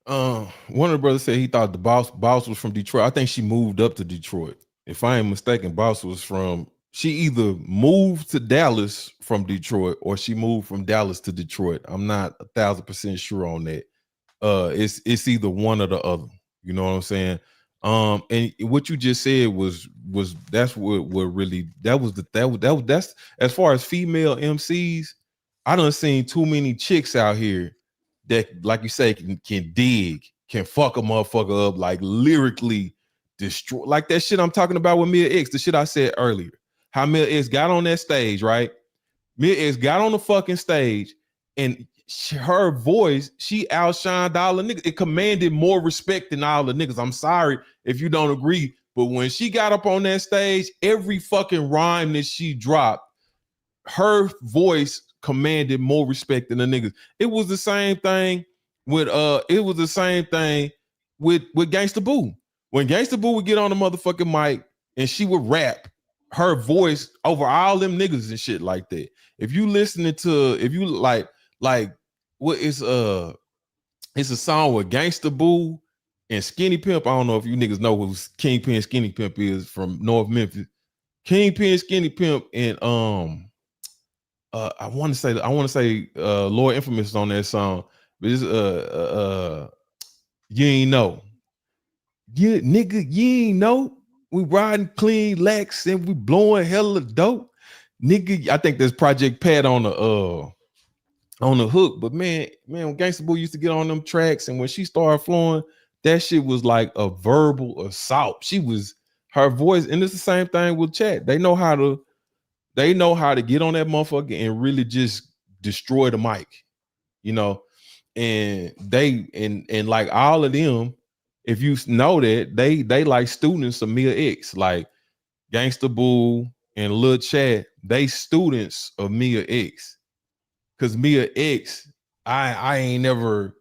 One of the brothers said he thought the boss was from Detroit. I think she moved up to Detroit. If I ain't mistaken, boss was she either moved to Dallas from Detroit or she moved from Dallas to Detroit. I'm not 1,000% sure on that. It's either one or the other. You know what I'm saying? And what you just said was that's what really that's as far as female MCs. I done seen too many chicks out here that, like you say, can dig, can fuck a motherfucker up, like lyrically destroy, like that shit I'm talking about with Mia X, the shit I said earlier. How Mia X got on that stage, right? Mia X got on the fucking stage, and her voice, she outshined all the niggas. It commanded more respect than all the niggas. I'm sorry if you don't agree, but when she got up on that stage, every fucking rhyme that she dropped, her voice commanded more respect than the niggas. It was the same thing with Gangsta Boo. When Gangsta Boo would get on the motherfucking mic and she would rap, her voice over all them niggas and shit like that. If you like what is it's a song with Gangsta Boo and Skinny Pimp. I don't know if you niggas know who Kingpin Skinny Pimp is from North Memphis. Kingpin Skinny Pimp and I want to say Lord Infamous is on that song, but it's you ain't know. You nigga, you ain't know. We riding clean lax and we blowing hella dope. Nigga, I think there's Project Pat on the hook, but man, when Gangsta Boo used to get on them tracks and when she started flowing, that shit was like a verbal assault. Her voice, and it's the same thing with Chat. They know how to get on that motherfucker and really just destroy the mic, you know. And and like all of them, if you know that they like students of Mia X, like Gangsta Boo and Lil Chat, they students of Mia X. Cause Mia X, Mia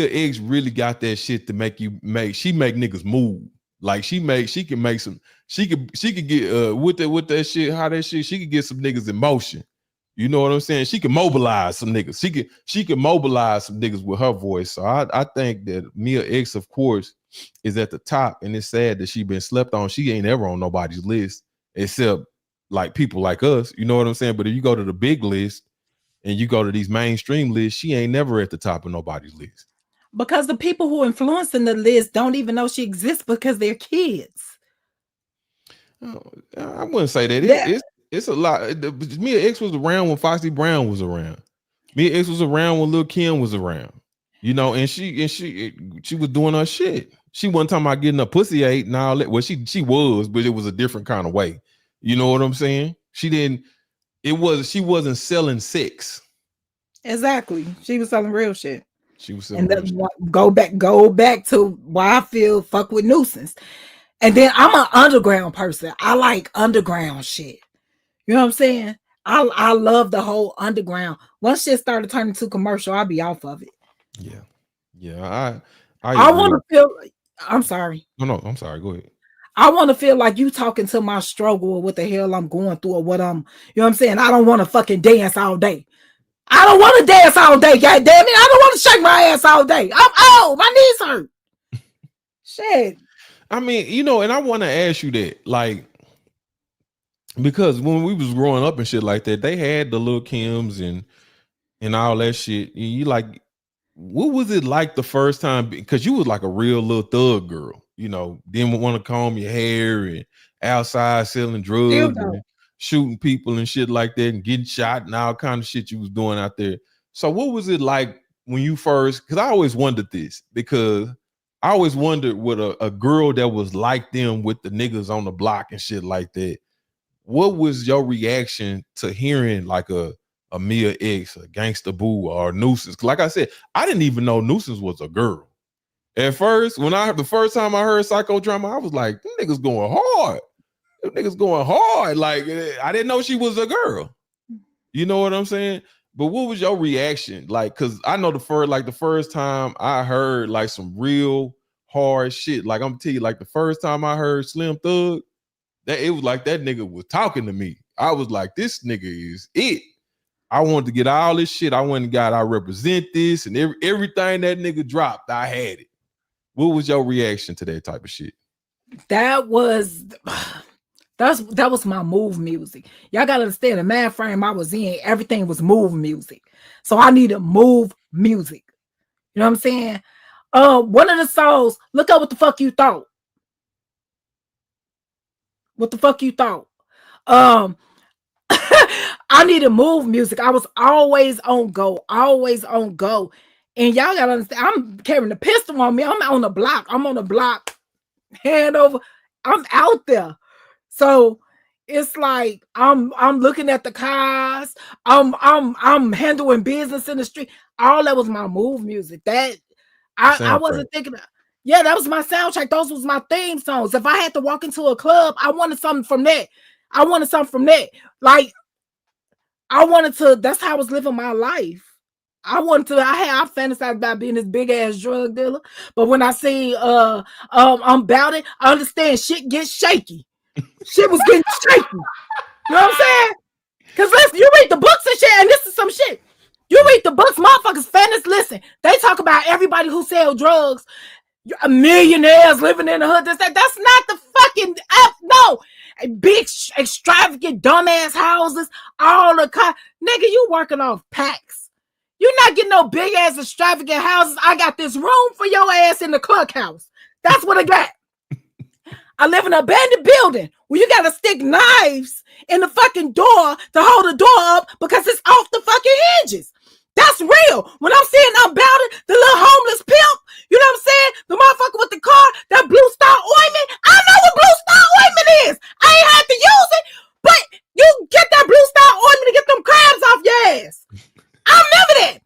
X really got that shit to make niggas move. Like she can make some, she could get with that shit, how that shit, she could get some niggas in motion. You know what I'm saying? She can mobilize some niggas. She can mobilize some niggas with her voice. So I think that Mia X, of course, is at the top, and it's sad that she been slept on. She ain't ever on nobody's list except like people like us. You know what I'm saying? But if you go to the big list and you go to these mainstream lists, she ain't never at the top of nobody's list. Because the people who influencing the list don't even know she exists because they're kids. I wouldn't say that. It's a lot. Mia X was around when Foxy Brown was around. Mia X was around when Lil Kim was around. You know, and she was doing her shit. She wasn't talking about getting a pussy ate and all that. Well, she was, but it was a different kind of way. You know what I'm saying? She wasn't selling sex. Exactly. She was selling real shit. She was selling real shit. Go back to why I feel fuck with Nuisance. And then I'm an underground person. I like underground shit. You know what I'm saying? I love the whole underground. Once shit started turning to commercial, I'll be off of it. Yeah. I I agree. want to feel. I'm sorry. No, I'm sorry. Go ahead. I want to feel like you talking to my struggle or what the hell I'm going through or what I'm. You know what I'm saying? I don't want to fucking dance all day. I don't want to dance all day. God damn it! I don't want to shake my ass all day. I'm old. My knees hurt. Shit. I mean, and I want to ask you that, like, because when we was growing up and shit like that, they had the Lil Kims and all that shit. You like, what was it like the first time? Because you was like a real little thug girl, didn't want to comb your hair and outside selling drugs and shooting people and shit like that and getting shot and all kind of shit you was doing out there. So what was it like when you first? Because I always wondered this, because I always wondered what a girl that was like them with the niggas on the block and shit like that. What was your reaction to hearing like a Mia X, a Gangsta Boo, or Nuisance? Like I said, I didn't even know Nuisance was a girl. At first, the first time I heard Psychodrama, I was like, them niggas going hard. Them niggas going hard. Like, I didn't know she was a girl. You know what I'm saying? But what was your reaction? Like, cause I know the first time I heard like some real hard shit. Like, I'm gonna tell you, like the first time I heard Slim Thug, that it was like that nigga was talking to me. I was like, this nigga is it. I wanted to get all this shit. I went and got, I represent this, and everything that nigga dropped, I had it. What was your reaction to that type of shit? That was my move music. Y'all gotta understand the man frame I was in, everything was move music. So I needed move music. You know what I'm saying? One of the songs, look up What the Fuck You Thought. What the fuck you thought? I needed move music. I was always on go. And y'all gotta understand, I'm carrying a pistol on me. I'm on the block. Hand over. I'm out there. So it's like I'm looking at the cars. I'm handling business in the street. All that was my move music. That I wasn't thinking of. Yeah, that was my soundtrack. Those was my theme songs. If I had to walk into a club, I wanted something from that. Like that's how I was living my life. I fantasized about being this big ass drug dealer. But when I see I'm about it, I understand shit gets shaky. Shit was getting shaky. You know what I'm saying? Because you read the books and shit, and this is some shit. You read the books, motherfuckers, fantasy, listen. They talk about everybody who sell drugs. You're millionaires living in the hood. That's not the fucking no. Big extravagant dumbass houses, all the nigga, you working off packs. You're not getting no big ass extravagant houses. I got this room for your ass in the clubhouse. That's what I got. I live in an abandoned building where you gotta stick knives in the fucking door to hold the door up because it's off the fucking hinges. That's real. When I'm seeing about it, the little homeless pimp, you know what I'm saying? The motherfucker with the car, that Blue Star ointment. I know what Blue Star ointment is. I ain't had to use it, but you get that Blue Star ointment to get them crabs off your ass. I remember that.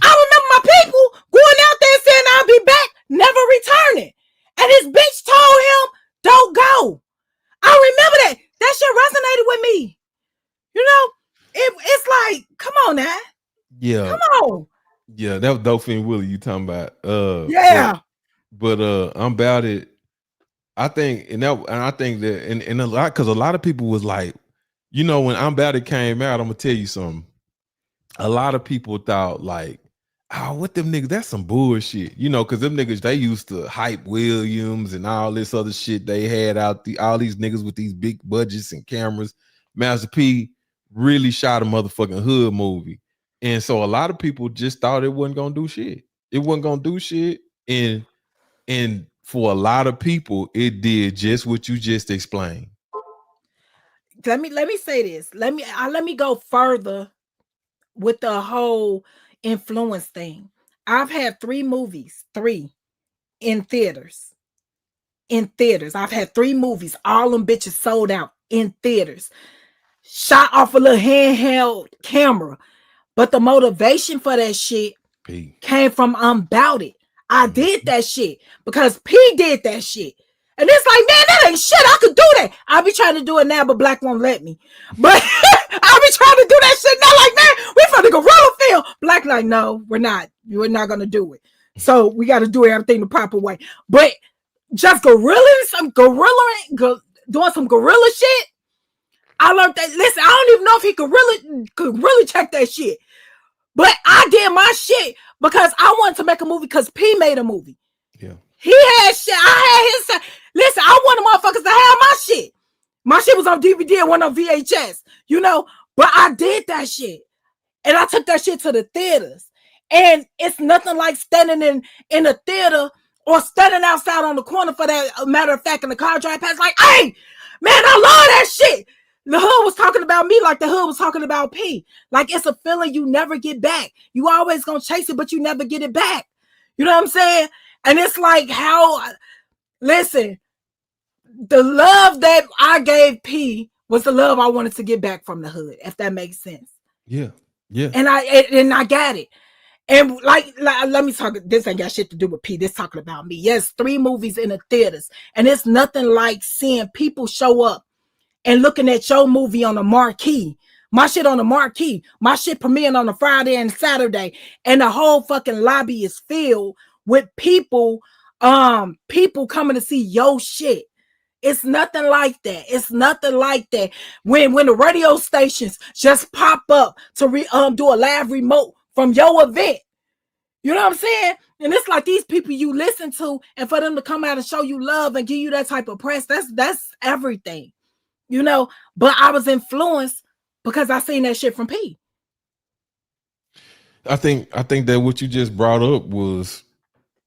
I remember my people going out there saying I'll be back, never returning. And his bitch told him, don't go. I remember that. That shit resonated with me. You know, it's like, come on now. Yeah. Come on. Yeah, that was Dolphin Willie you talking about. Yeah. But I'm about it. I think that and a lot, because a lot of people was like, when I'm about it came out, I'm gonna tell you something. A lot of people thought like, oh, what them niggas, that's some bullshit. Because them niggas, they used to hype Williams and all this other shit they had out, all these niggas with these big budgets and cameras. MasterP really shot a motherfucking hood movie. And so a lot of people just thought it wasn't gonna do shit. It wasn't gonna do shit. And for a lot of people, it did just what you just explained. Let me say this. Let me go further with the whole influence thing. I've had 3 movies, 3 in theaters. I've had 3 movies, all them bitches sold out in theaters. Shot off a little handheld camera. But the motivation for that shit came from I'm About It. I did that shit because P did that shit. And it's like, man, that ain't shit. I could do that. I'll be trying to do it now, but Black won't let me. But I'll be trying to do that shit now. Like, man, we for the gorilla film. Black like, no, we're not. We're not gonna do it. So we got to do everything the proper way. But just doing some gorilla shit. I learned that. Listen, I don't even know if he could really check that shit. But I did my shit because I wanted to make a movie because P made a movie. Yeah. He had shit. I had his. Listen, I wanted motherfuckers to have my shit. My shit was on DVD and went on VHS, you know. But I did that shit. And I took that shit to the theaters. And it's nothing like standing in a theater or standing outside on the corner, for that matter of fact, in the car drive past, like, hey, man, I love that shit. The hood was talking about me like the hood was talking about P. Like, it's a feeling you never get back. You always gonna chase it, but you never get it back. You know what I'm saying? And it's like listen, the love that I gave P was the love I wanted to get back from the hood, if that makes sense. Yeah. Yeah. And I got it. And like let me talk. This ain't got shit to do with P. This talking about me. Yes, 3 movies in the theaters, and it's nothing like seeing people show up and looking at your movie on the marquee. My shit on the marquee. My shit premiering on a Friday and Saturday, and the whole fucking lobby is filled with people. People coming to see your shit. It's nothing like that. It's nothing like that. When the radio stations just pop up to do a live remote from your event. You know what I'm saying? And it's like these people you listen to, and for them to come out and show you love and give you that type of press, that's everything. You know, but I was influenced because I seen that shit from P. I think that what you just brought up was,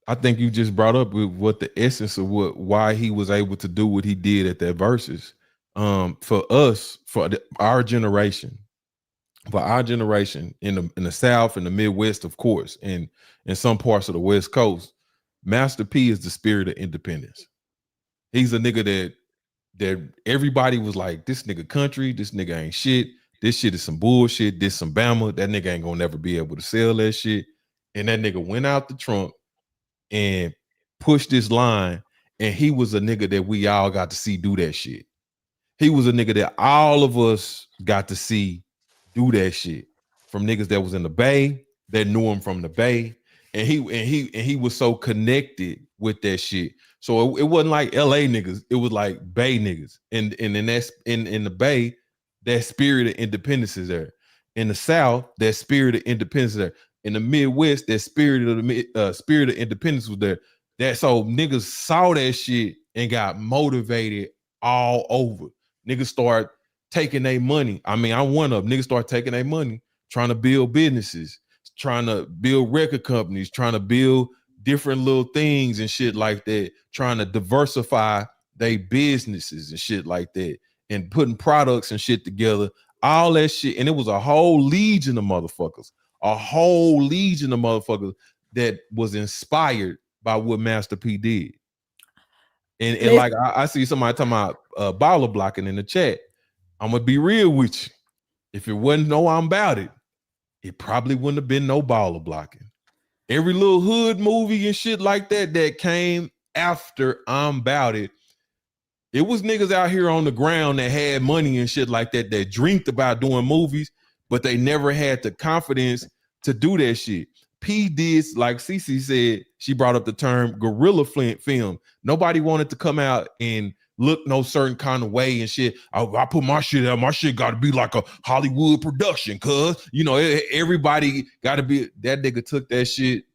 I think you just brought up with what the essence of why he was able to do what he did at that Verzuz. For us, our generation in the South and the Midwest, of course, and in some parts of the West Coast, Master P is the spirit of independence. He's a nigga that everybody was like, this nigga country, this nigga ain't shit, this shit is some bullshit, this some Bama, that nigga ain't gonna never be able to sell that shit. And that nigga went out the trunk and pushed this line, and he was a nigga that we all got to see do that shit. He was a nigga that all of us got to see do that shit, from niggas that was in the Bay that knew him from the Bay, and he was so connected with that shit. So it wasn't like LA niggas, it was like Bay niggas, and that's in the Bay, that spirit of independence is there. In the South, that spirit of independence is there. In the Midwest, that spirit of independence was there. That so niggas saw that shit and got motivated all over. Niggas start taking their money. I mean, I'm one of them. Niggas start taking their money, trying to build businesses, trying to build record companies, trying to build different little things and shit like that, trying to diversify their businesses and shit like that, and putting products and shit together, all that shit. And it was a whole legion of motherfuckers that was inspired by what Master P did. And like I see somebody talking about baller blocking in the chat. I'm gonna be real with you. If it wasn't no I'm About It, it probably wouldn't have been no baller blocking. Every little hood movie and shit like that came after I'm About It, it was niggas out here on the ground that had money and shit like that dreamed about doing movies, but they never had the confidence to do that shit. P did, like Cece said, she brought up the term guerrilla film. Nobody wanted to come out and look no certain kind of way and shit. I put my shit out. My shit got to be like a Hollywood production, cuz, you know, everybody got to be. That nigga took that shit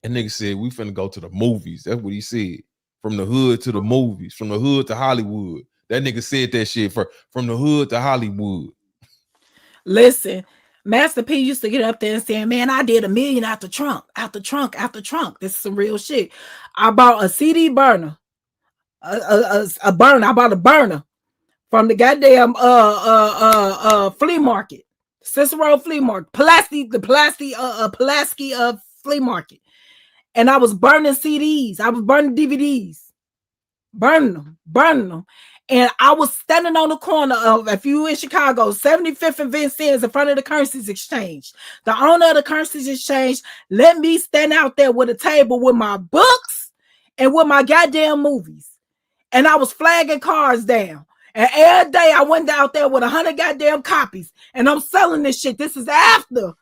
and nigga said, we finna go to the movies. That's what he said. From the hood to the movies, from the hood to Hollywood. That nigga said that shit from the hood to Hollywood. Listen, Master P used to get up there and say, man, I did $1 million out the trunk. This is some real shit. I bought a CD burner, a burner. I bought a burner from the goddamn flea market, Cicero flea market, Pulaski flea market. And I was burning CDs. I was burning DVDs, burning them. And I was standing on the corner of, if you in Chicago, 75th and Vincennes, in front of the Currencies Exchange. The owner of the Currencies Exchange let me stand out there with a table with my books and with my goddamn movies. and I was flagging cars down. And every day I went out there with 100 goddamn copies, and I'm selling this shit. This is after.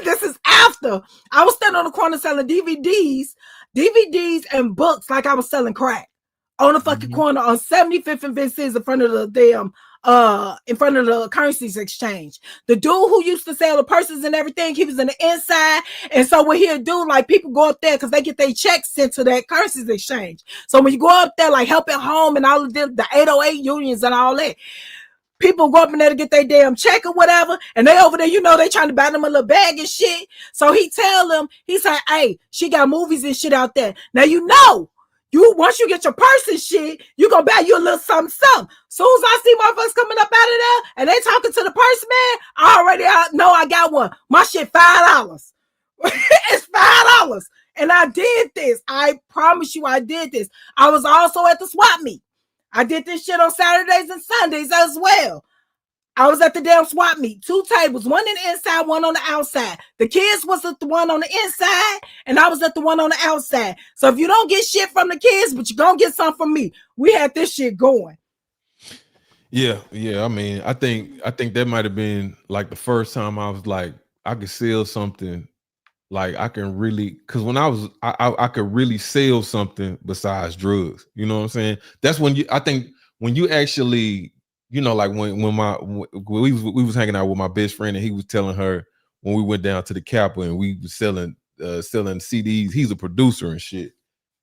This is after I was standing on the corner selling DVDs and books like I was selling crack on the fucking corner on 75th and Verzuz in front of the damn in front of the currencies exchange. The dude who used to sell the purses and everything, he was in the inside. And so what he'll do, like people go up there because they get their checks sent to that currencies exchange. So when you go up there, like helping home and all of the 808 unions and all that, people go up in there to get their damn check or whatever, and they over there, you know, they trying to buy them a little bag and shit. So he tell them, he said, hey, she got movies and shit out there. Now, you know, once you get your purse and shit, you gonna buy you a little something. Soon as I see motherfuckers coming up out of there and they talking to the purse man, I already know I got one. My shit $5. It's $5. And I did this. I promise you I did this. I was also at the swap meet. I did this shit on Saturdays and Sundays as well. I was at the damn swap meet, 2 tables, one in the inside, one on the outside. The kids was at the one on the inside, and I was at the one on the outside. So if you don't get shit from the kids, but you're gonna get some from me, we had this shit going. Yeah. I mean, I think that might have been like the first time I was like, I could sell something. Like I can really, because when I could really sell something besides drugs. You know what I'm saying? That's when I think when you actually, you know, like when we was hanging out with my best friend and he was telling her when we went down to the Kappa and we was selling CDs. He's a producer and shit.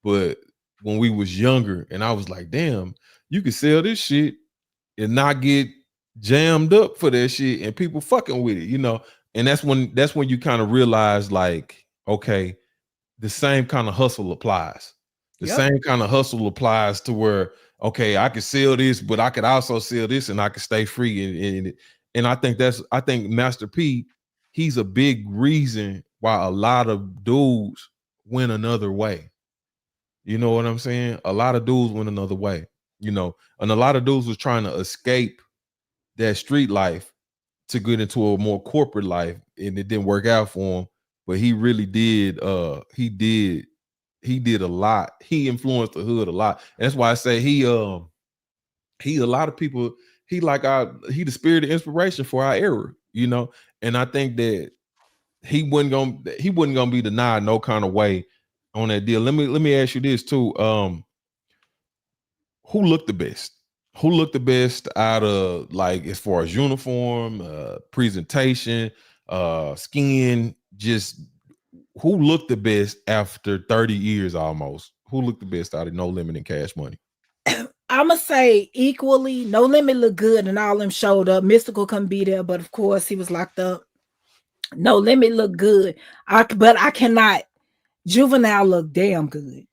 But when we was younger, and I was like, damn, you could sell this shit and not get jammed up for that shit and people fucking with it, you know. And that's when you kind of realize, like, okay, the same kind of hustle applies. The same kind of hustle applies to where, okay, I could sell this, but I could also sell this and I could stay free. And I think MasterP, he's a big reason why a lot of dudes went another way. You know what I'm saying? A lot of dudes went another way, you know, and a lot of dudes was trying to escape that street life to get into a more corporate life, and it didn't work out for him. But he really did. He did a lot. He influenced the hood a lot. And that's why I say he a lot of people. He the spirit of inspiration for our era, you know. And I think that he wasn't gonna be denied no kind of way on that deal. Let me ask you this too. Who looked the best? Who looked the best out of, like, as far as uniform, presentation, skin, just who looked the best after 30 years almost? Who looked the best out of NoLimit and CashMoney? I'ma say equally. NoLimit looked good and all them showed up. Mystikal couldn't be there, but of course he was locked up. NoLimit looked good. But I cannot. Juvenile looked damn good.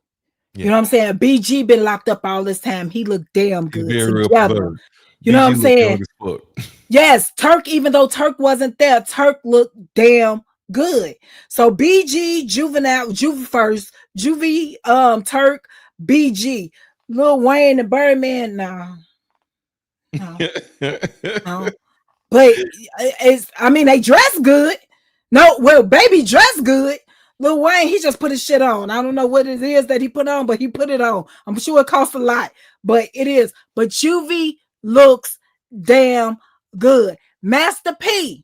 Yeah. You know what I'm saying? BG been locked up all this time. He looked damn good together. You know what I'm saying? Yes, Turk, even though Turk wasn't there, Turk looked damn good. So BG, Juvenile, first, Juvie, Turk, BG, Lil Wayne and Birdman. No. But they dress good. No, well, baby dress good. Lil Wayne, he just put his shit on. I don't know what it is that he put on, but he put it on. I'm sure it costs a lot, but it is. But Juvie looks damn good. MasterP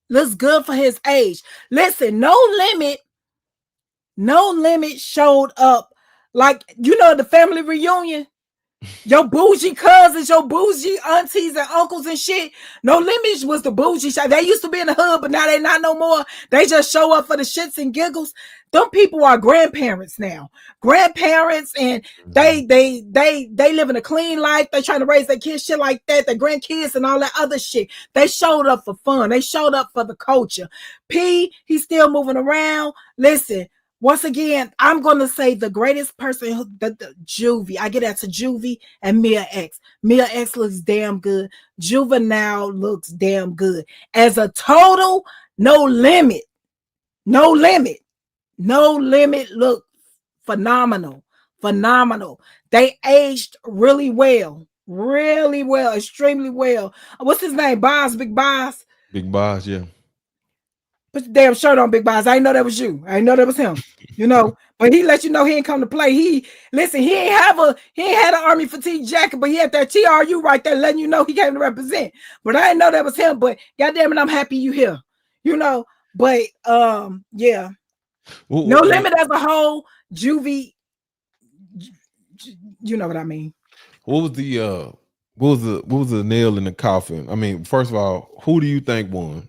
looks good for his age. Listen, NoLimit showed up like, you know, the family reunion. Your bougie cousins, your bougie aunties and uncles and shit. NoLimit was the bougie shit. They used to be in the hood, but now they not no more. They just show up for the shits and giggles. Them people are grandparents now. Grandparents, and they live in a clean life. They trying to raise their kids, shit like that. Their grandkids and all that other shit. They showed up for fun. They showed up for the culture. P, he's still moving around. Listen. Once again, I'm going to say the greatest person, the Juvie. I get that to Juvie and Mia X. Mia X looks damn good. Juvenile looks damn good. As a total, NoLimit look phenomenal. They aged really well, extremely well. What's his name? Big Boss, yeah. Put your damn shirt on, Big Boss. I didn't know that was you. I didn't know that was him. You know, but he let you know he ain't come to play. He ain't had an army fatigue jacket, but he had that TRU right there letting you know he came to represent. But I didn't know that was him. But goddamn it, I'm happy you here. You know, but yeah. No Limit as a whole, Juvie, you know what I mean. What was the nail in the coffin? I mean, first of all, who do you think won?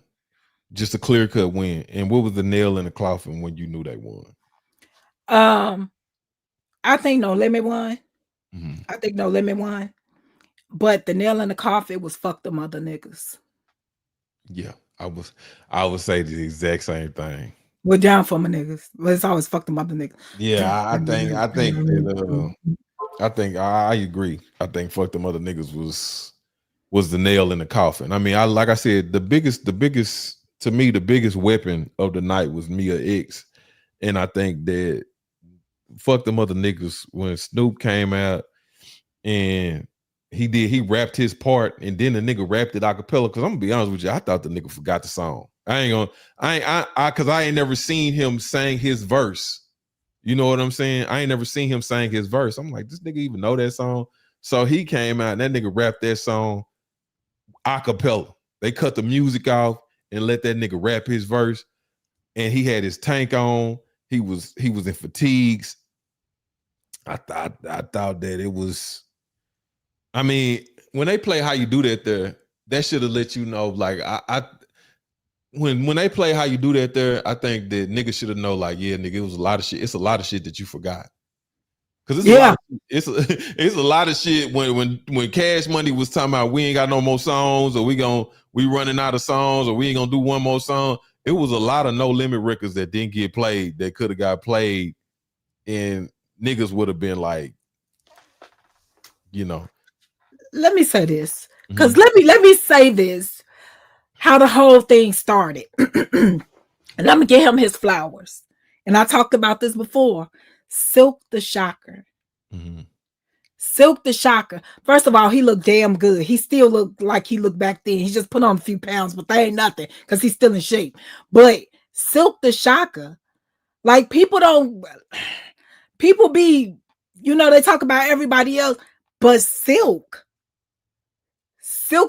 Just a clear cut win. And what was the nail in the coffin when you knew they won? I think No Limit won. Mm-hmm. I think No Limit won. But the nail in the coffin was fuck them other niggas. Yeah, I would say the exact same thing. We're down for my niggas. Let's always fuck them other niggas. Yeah, I agree. I think fuck them other niggas was the nail in the coffin. I mean, like I said, the biggest to me, the biggest weapon of the night was Mia X. And I think that fuck them other niggas when Snoop came out and he rapped his part and then the nigga rapped it a cappella. Cause I'm gonna be honest with you, I thought the nigga forgot the song. Cause I ain't never seen him sing his verse. You know what I'm saying? I ain't never seen him sing his verse. I'm like, this nigga even know that song? So he came out and that nigga rapped that song a cappella. They cut the music off and let that nigga rap his verse. And he had his tank on. He was in fatigues. I thought that it was. I mean, when they play How You Do That there, that should have let you know. Like when they play How You Do That there, I think that niggas should have known. Like, yeah, nigga, it was a lot of shit. It's a lot of shit that you forgot. Cause it's a lot of shit when CashMoney was talking about we ain't got no more songs or we running out of songs or we ain't gonna do one more song. It was a lot of No Limit records that didn't get played that could have got played, and niggas would have been like, you know. Let me say this, because let me say this, how the whole thing started, and I'm gonna give him his flowers. And I talked about this before. Silk the Shocker. Mm-hmm. Silk the Shocker. First of all, he looked damn good. He still looked like he looked back then. He just put on a few pounds, but that ain't nothing because he's still in shape. But Silk the Shocker, like people be, you know, they talk about everybody else, but Silk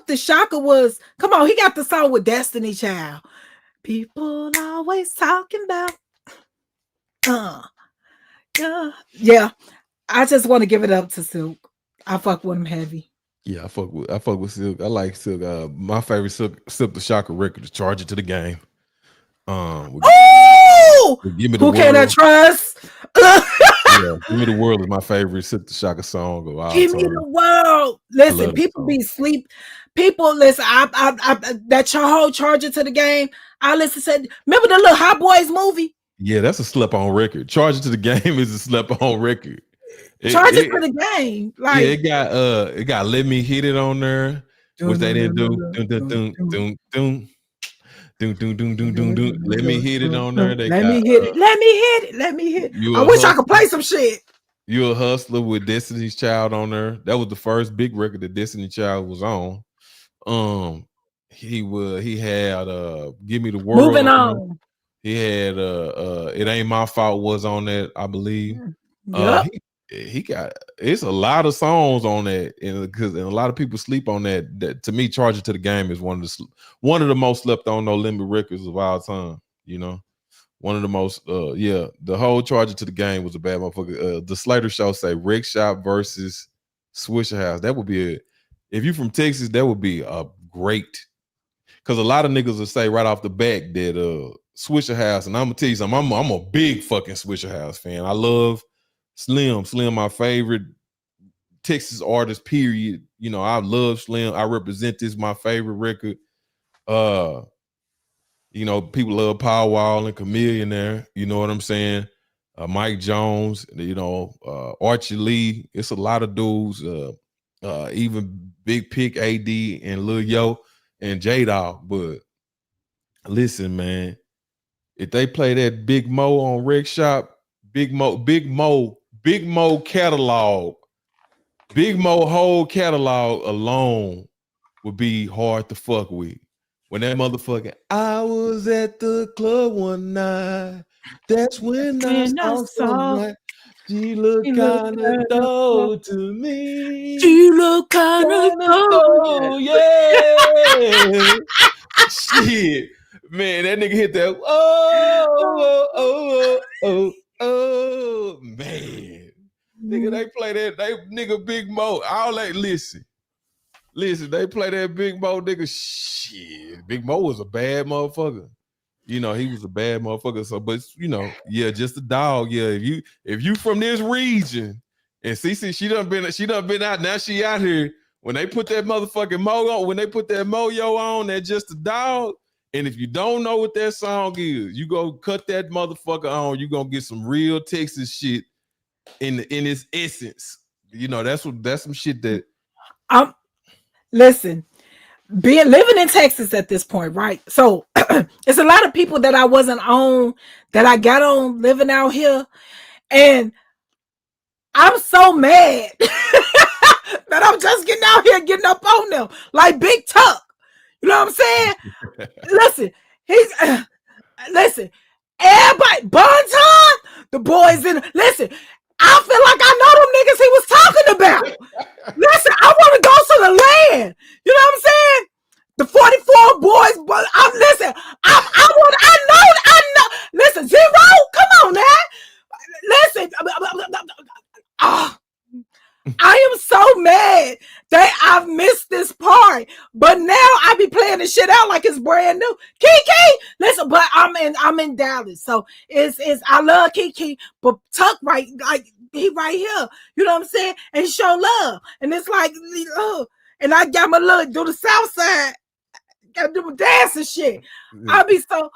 the Shocker was, come on, he got the song with Destiny Child. People always talking about, yeah. I just want to give it up to Silk. I fuck with him heavy. Yeah, I fuck with Silk. I like Silk. My favorite Silk the Shocker record is Charge It to the Game. Give me the Who Can I Trust? Yeah, Give Me the World is my favorite Silk the Shocker song of all Give time. Me the World. Listen, people be sleep. People listen. I that whole Charge It to the Game. I listen to. Remember the little Hot Boys movie? Yeah, that's a slap on record. Charge It to the Game is a slap on record. Charge it for the game. Like, yeah, it got Let Me Hit It on there, which they didn't do. Let Me Hit It on there. Let me hit it. I wish I could play some shit. You a Hustler with Destiny's Child on there. That was the first big record that Destiny Child was on. He had Give Me the World. Moving on. He had It Ain't My Fault was on that, I believe. Yep. He got, it's a lot of songs on that, and a lot of people sleep on that. That to me, Charge It to the Game is one of the most slept on No Limit records of all time. You know, one of the most. The whole Charge It to the Game was a bad motherfucker. The Slater Show say Rick Shop versus Swishahouse. That would be if you from Texas, that would be a great. Because a lot of niggas will say right off the back that Swishahouse, and I'm gonna tell you something. I'm a big fucking Swishahouse fan. I love Slim, my favorite Texas artist, period. You know, I love Slim. I represent this, my favorite record. You know, people love Power Wall and Chameleon. You know what I'm saying? Mike Jones, you know, Archie Lee. It's a lot of dudes. Even Big Pick, AD, and Lil Yo and J-Dog. But listen, man, if they play that Big Mo on Rec Shop, Big Mo catalog, Big Mo whole catalog alone would be hard to fuck with. when that motherfucker, I was at the club one night. That's when I saw someone. She looked kind of dull to me. She look kind of dull, yeah. Shit, man, that nigga hit that. Oh, man. Nigga, they play that. They nigga Big Mo. All that. Listen. They play that Big Mo nigga. Shit, Big Mo was a bad motherfucker. You know, he was a bad motherfucker. So, but you know, yeah, just a dog. Yeah, if you from this region, and CC, she done been out. Now she out here. When they put that motherfucking Mo on, when they put that Moyo on, that just a dog. And if you don't know what that song is, you go cut that motherfucker on. You gonna get some real Texas shit in its essence. You know, that's some shit that. Listen, living in Texas at this point, right? So it's a lot of people that I wasn't on, that I got on living out here, and I'm so mad that I'm just getting out here, getting up on them like Big Tuck. You know what I'm saying? Listen, listen. Everybody, Bonton, the boys in. Listen, I feel like I know them niggas he was talking about. Listen, I want to go to the land. You know what I'm saying? The 44 boys, but I know. Listen, Zero, come on now. Listen, I am so mad that I've missed this part, but now I be playing the shit out like it's brand new. Kiki, listen, but I'm in Dallas, so it's I love Kiki, but Tuck he right here, you know what I'm saying, and show love, and it's like, and I got my little do the South Side, gotta do my dance and shit. I'll be so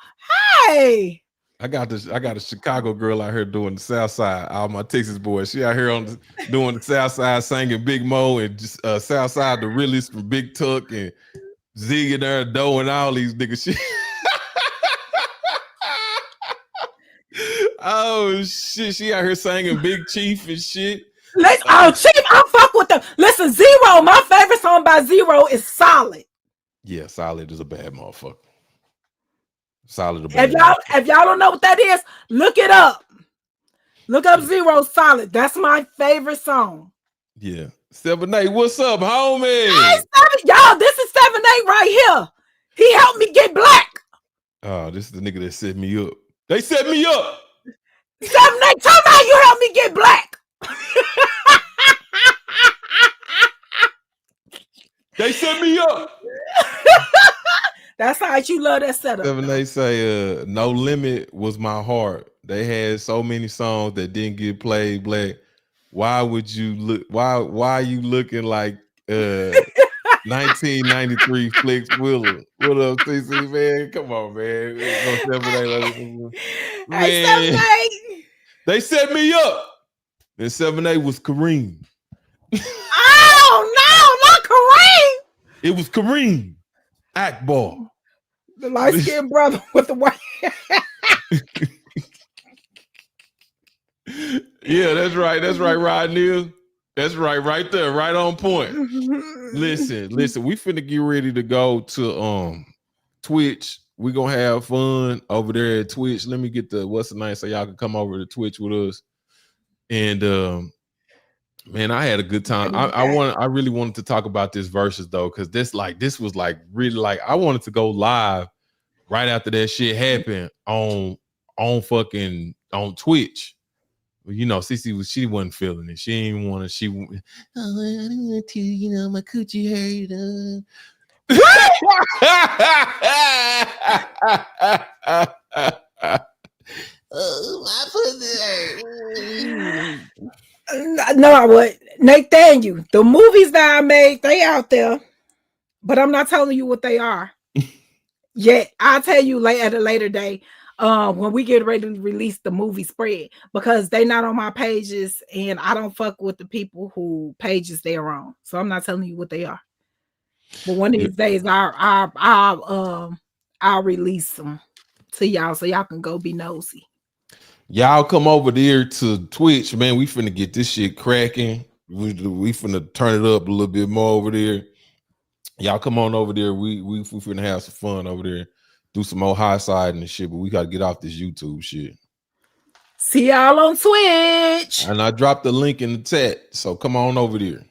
hey. I got a Chicago girl out here doing the South Side. All my Texas boys, she out here doing the South Side, singing Big Mo, and just South Side, the realest from Big Tuck and Ziggy there, Doe, and all these niggas shit. Oh shit, she out here singing Big Chief and shit. Chief, I fuck with them. Listen, Zero, my favorite song by Zero is Solid. Yeah, Solid is a bad motherfucker. Solid. If y'all don't know what that is, look it up. Look up Zero Solid. That's my favorite song. Yeah. 7-8, what's up, homie? Hey, y'all, this is 7-8 right here. He helped me get black. Oh, this is the nigga that set me up. They set me up. 7-8, tell me how you helped me get black. They set me up. That's how you love that setup. 7-8 say NoLimit was my heart. They had so many songs that didn't get played black. Why would you look? Why you looking like 1993 Flex Wheeler? What up, CC, man? Come on, man. Man. They set me up. And 7-8 was Kareem. Oh no, not Kareem. It was Kareem Akbar. The light-skinned brother with the white. Yeah, that's right. That's right, Rod Neal. That's right there, right on point. Listen, we finna get ready to go to Twitch. We gonna have fun over there at Twitch. Let me get the what's the name so y'all can come over to Twitch with us. And man, I had a good time. I really wanted to talk about this Verzuz though, because this was really like I wanted to go live right after that shit happened on Twitch. You know, she wasn't feeling it. She didn't want to. Oh, I didn't want to. You know, my coochie hurt. Oh, my pussy. No, I would. Nathaniel, the movies that I made, they out there, but I'm not telling you what they are. Yet I'll tell you at a later day. When we get ready to release the movie spread, because they not on my pages and I don't fuck with the people who pages they're on. So I'm not telling you what they are. But one of these days I'll release them to y'all so y'all can go be nosy. Y'all come over there to Twitch, man. We finna get this shit cracking. We finna turn it up a little bit more over there. Y'all come on over there. We finna have some fun over there. Do some more high side and shit, but we gotta get off this YouTube shit. See y'all on Twitch. And I dropped the link in the chat, so come on over there.